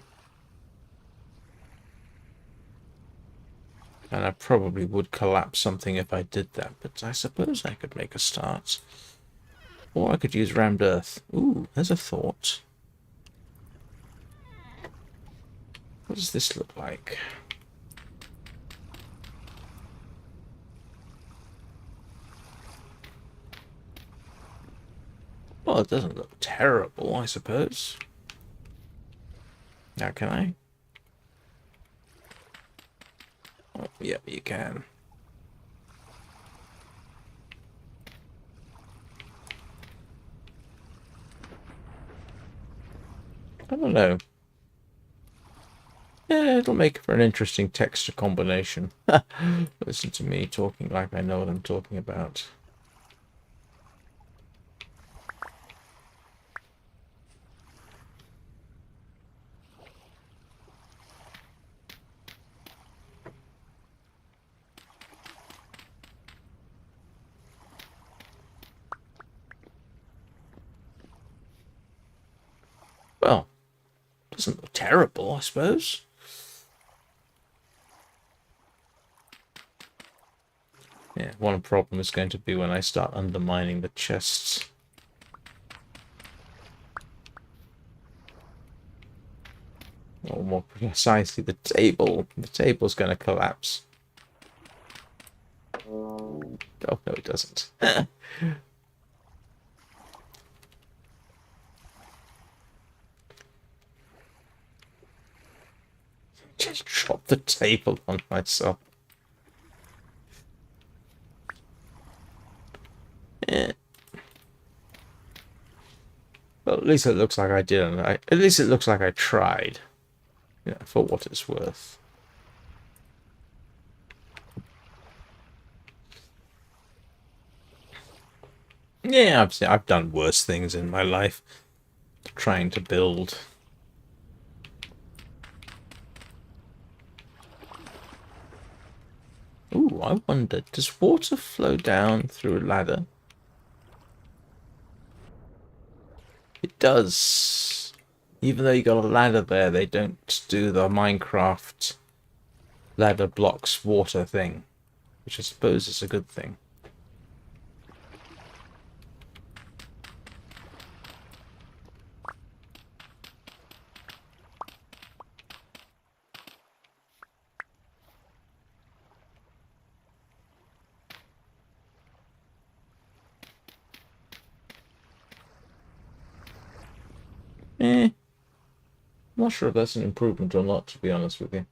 I probably would collapse something if I did that, but I suppose I could make a start. Or I could use rammed earth. Ooh, there's a thought. What does this look like? Well, it doesn't look terrible, I suppose. Now, can I? Oh, yep, you can. I don't know. Yeah, it'll make for an interesting texture combination. Listen to me talking like I know what I'm talking about. Well, doesn't look terrible, I suppose. Yeah, one problem is going to be when I start undermining the chests. Or more precisely, the table. The table's going to collapse. Oh, no, it doesn't. Just drop the table on myself. Eh. Well, at least it looks like I didn't. At least it looks like I tried. Yeah, for what it's worth. Yeah, I've done worse things in my life. Trying to build. Ooh, I wonder, does water flow down through a ladder? It does. Even though you got a ladder there, they don't do the Minecraft ladder blocks water thing, which I suppose is a good thing. I'm not sure if that's an improvement or not, to be honest with you.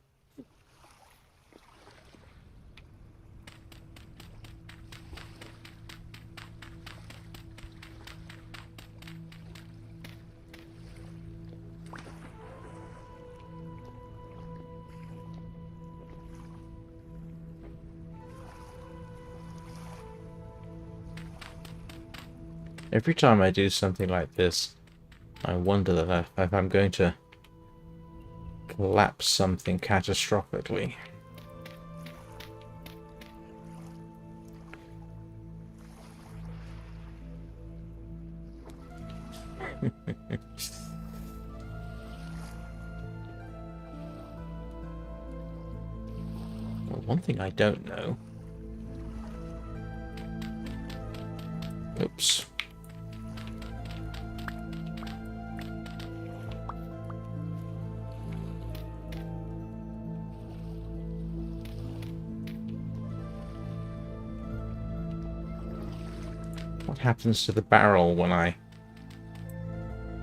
Every time I do something like this, I wonder that if I'm going to collapse something catastrophically. Well, one thing I don't know. Oops. What happens to the barrel when I...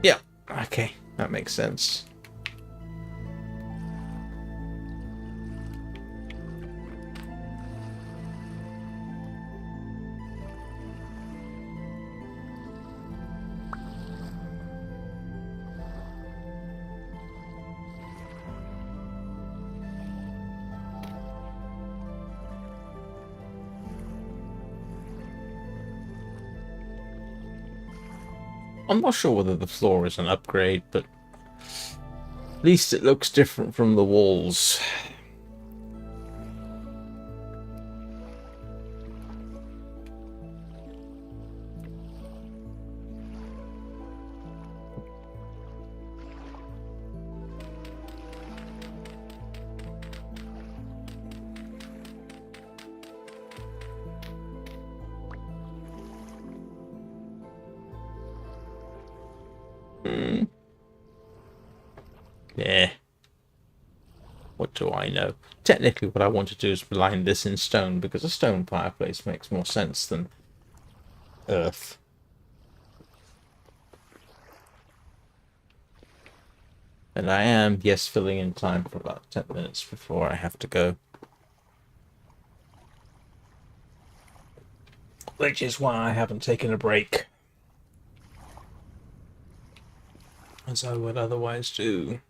Yeah, okay, that makes sense. I'm not sure whether the floor is an upgrade, but at least it looks different from the walls. Yeah. What do I know? Technically, what I want to do is line this in stone, because a stone fireplace makes more sense than earth. And I am, yes, filling in time for about 10 minutes before I have to go. Which is why I haven't taken a break, as I would otherwise do.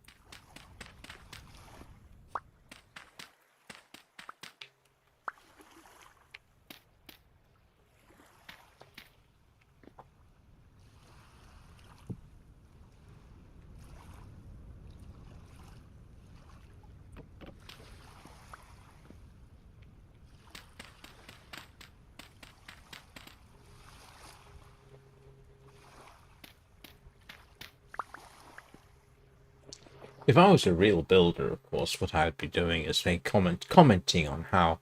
If I was a real builder, of course, what I'd be doing is commenting on how,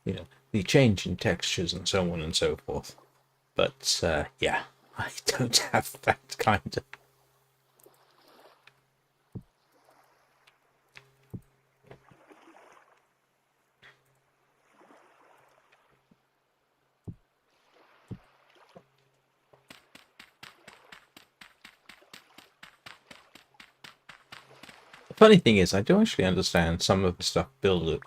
the change in textures and so on and so forth. But, yeah, I don't have that kind of... funny thing is, I do actually understand some of the stuff builders,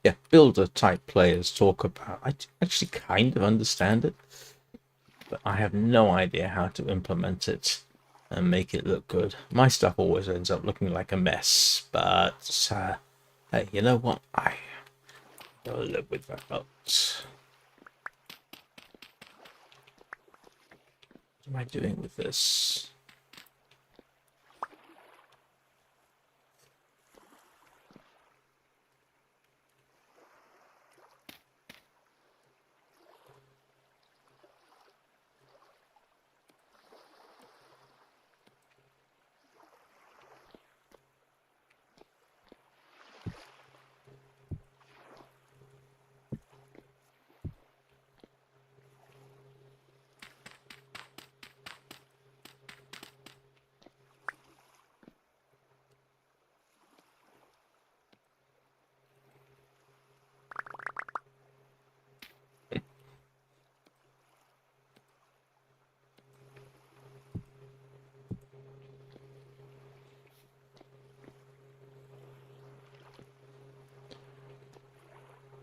yeah, builder type players talk about. I actually kind of understand it, but I have no idea how to implement it and make it look good. My stuff always ends up looking like a mess, but hey, you know what? I gotta live with that. What am I doing with this?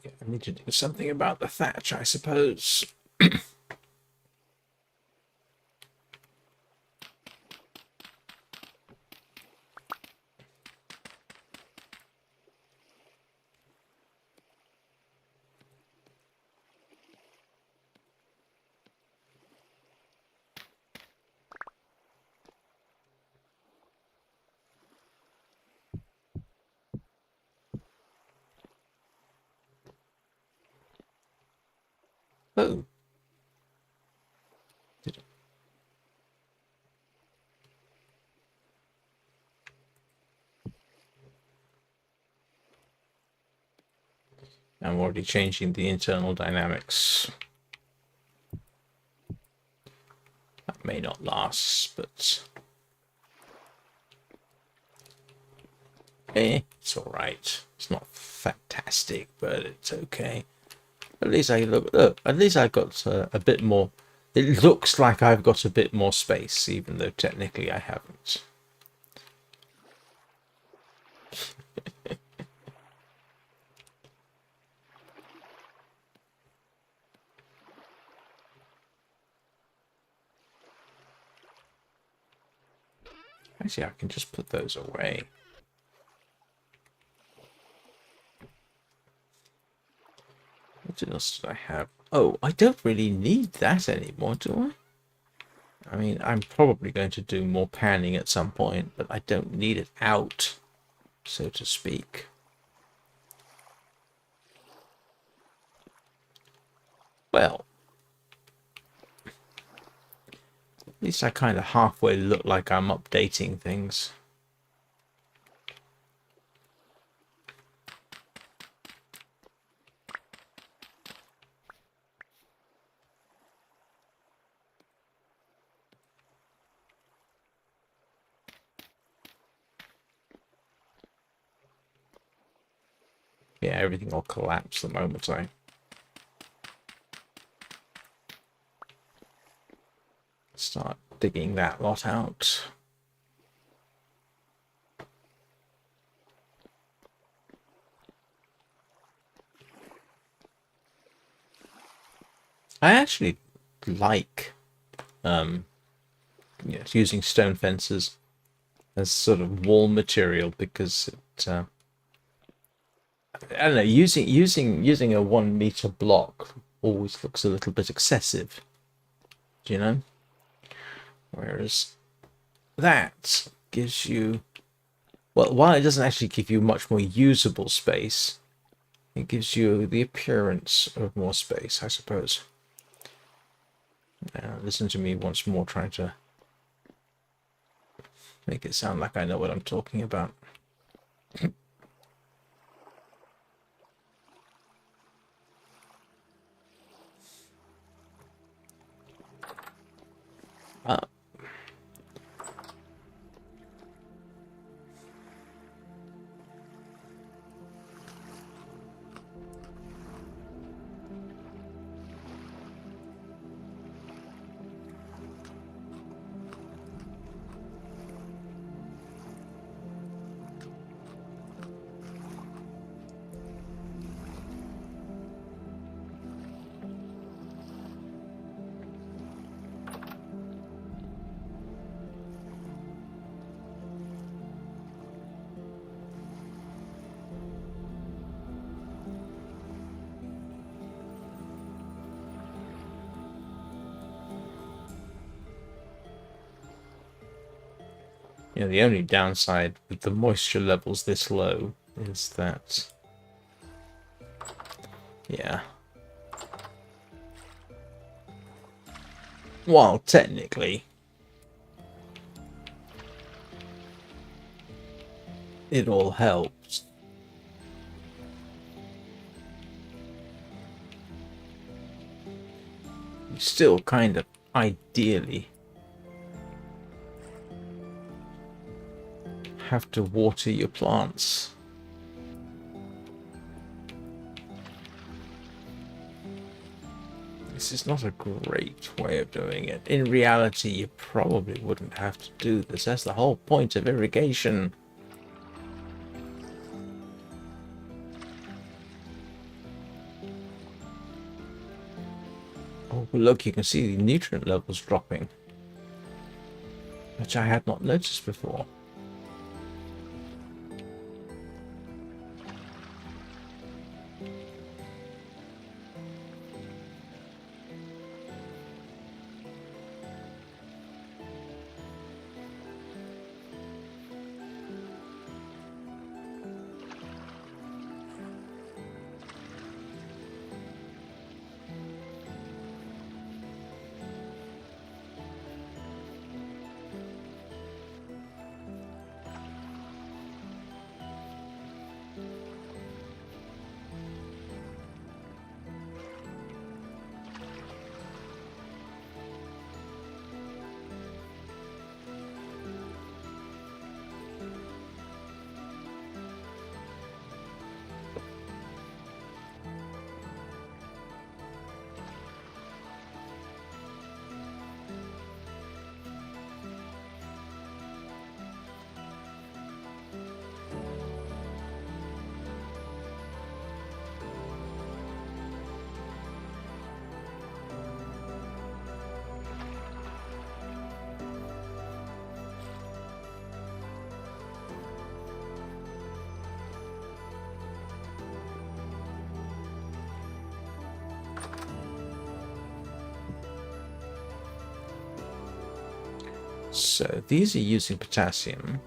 Yeah, I need to do something about the thatch, I suppose. Oh, I'm already changing the internal dynamics. That may not last, but it's all right. It's not fantastic, but it's okay. At least I look. At least I got a bit more. It looks like I've got a bit more space, even though technically I haven't. Actually, I can just put those away. What else did I have? Oh, I don't really need that anymore, do I? I mean, I'm probably going to do more panning at some point, but I don't need it out, so to speak. Well, at least I kind of halfway look like I'm updating things. Yeah, everything will collapse the moment I start digging that lot out. I actually like using stone fences as sort of wall material because it I don't know, using a 1 meter block always looks a little bit excessive, do you know? Whereas that gives you, well, while it doesn't actually give you much more usable space, it gives you the appearance of more space, I suppose. Now, listen to me once more, trying to make it sound like I know what I'm talking about. Uh, You know, the only downside with the moisture levels this low is that, yeah. While technically it all helps, you still kind of ideally have to water your plants. This is not a great way of doing it. In reality, you probably wouldn't have to do this. That's the whole point of irrigation. Oh, look, you can see the nutrient levels dropping, which I had not noticed before. So these are using potassium.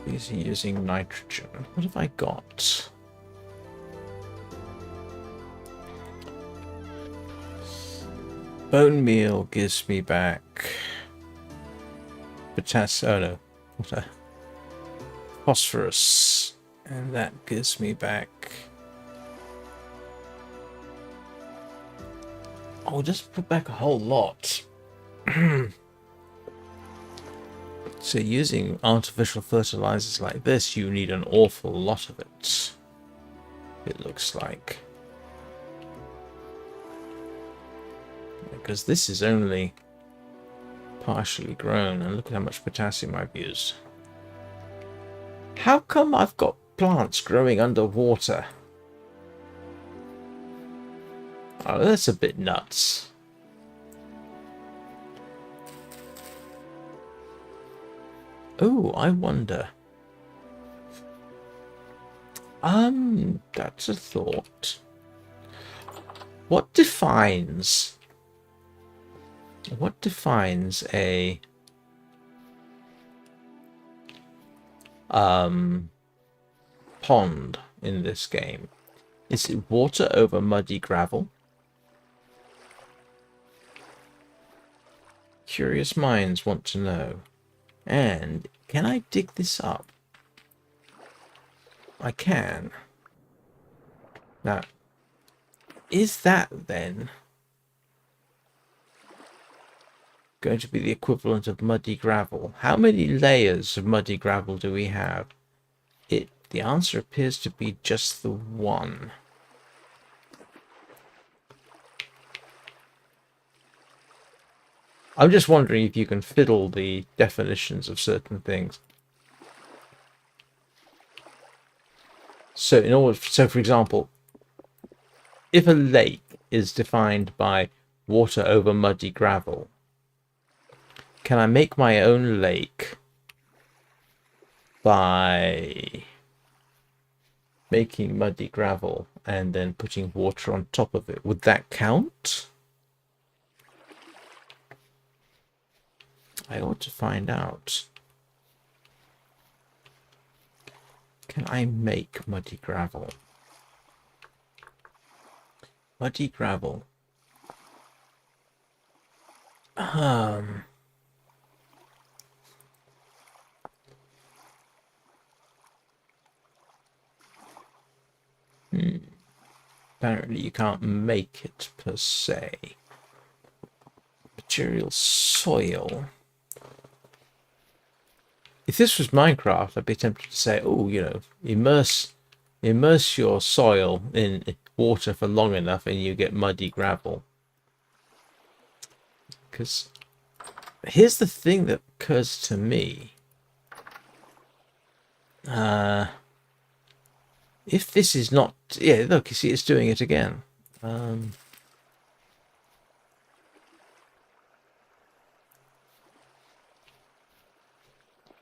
These are using nitrogen. What have I got? Bone meal gives me back potassium. Oh no, what phosphorus, and that gives me back. Oh, just put back a whole lot. So using artificial fertilizers like this, you need an awful lot of it. It looks like. Because this is only partially grown, and look at how much potassium I've used. How come I've got plants growing underwater? Oh, that's a bit nuts. Oh, I wonder. That's a thought. What defines a pond in this game? Is it water over muddy gravel? Curious minds want to know. And can I dig this up? I can. Now, is that then going to be the equivalent of muddy gravel? How many layers of muddy gravel do we have? The answer appears to be just the one. I'm just wondering if you can fiddle the definitions of certain things. So for example, if a lake is defined by water over muddy gravel, can I make my own lake by making muddy gravel and then putting water on top of it? Would that count? I ought to find out. Can I make muddy gravel? Muddy gravel. Um. Apparently you can't make it per se. Material soil. If this was Minecraft, I'd be tempted to say, oh, you know, immerse your soil in water for long enough and you get muddy gravel. Because here's the thing that occurs to me. If this is not... Yeah, look, you see it's doing it again.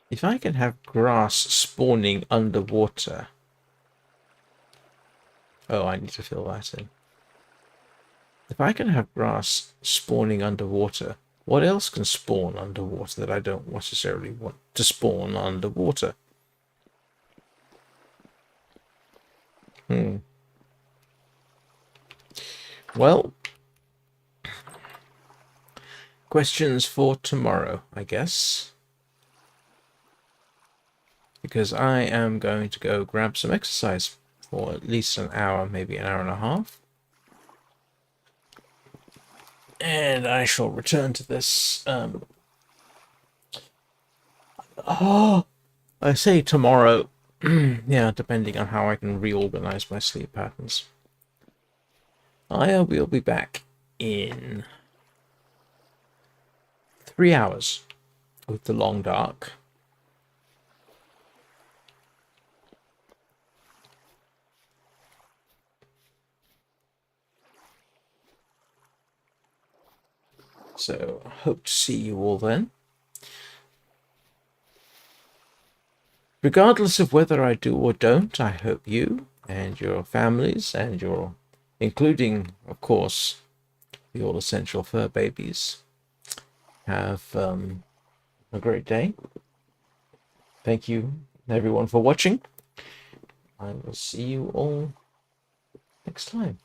If I can have grass spawning underwater... Oh, I need to fill that in. If I can have grass spawning underwater, what else can spawn underwater that I don't necessarily want to spawn underwater? Well, questions for tomorrow, I guess. Because I am going to go grab some exercise for at least an hour, maybe an hour and a half. And I shall return to this. I say tomorrow. Yeah, depending on how I can reorganize my sleep patterns. I will be back in 3 hours with the long dark. So, hope to see you all then. Regardless of whether I do or don't, I hope you and your families and your, including, of course, the all essential fur babies, have a great day. Thank you, everyone, for watching. I will see you all next time.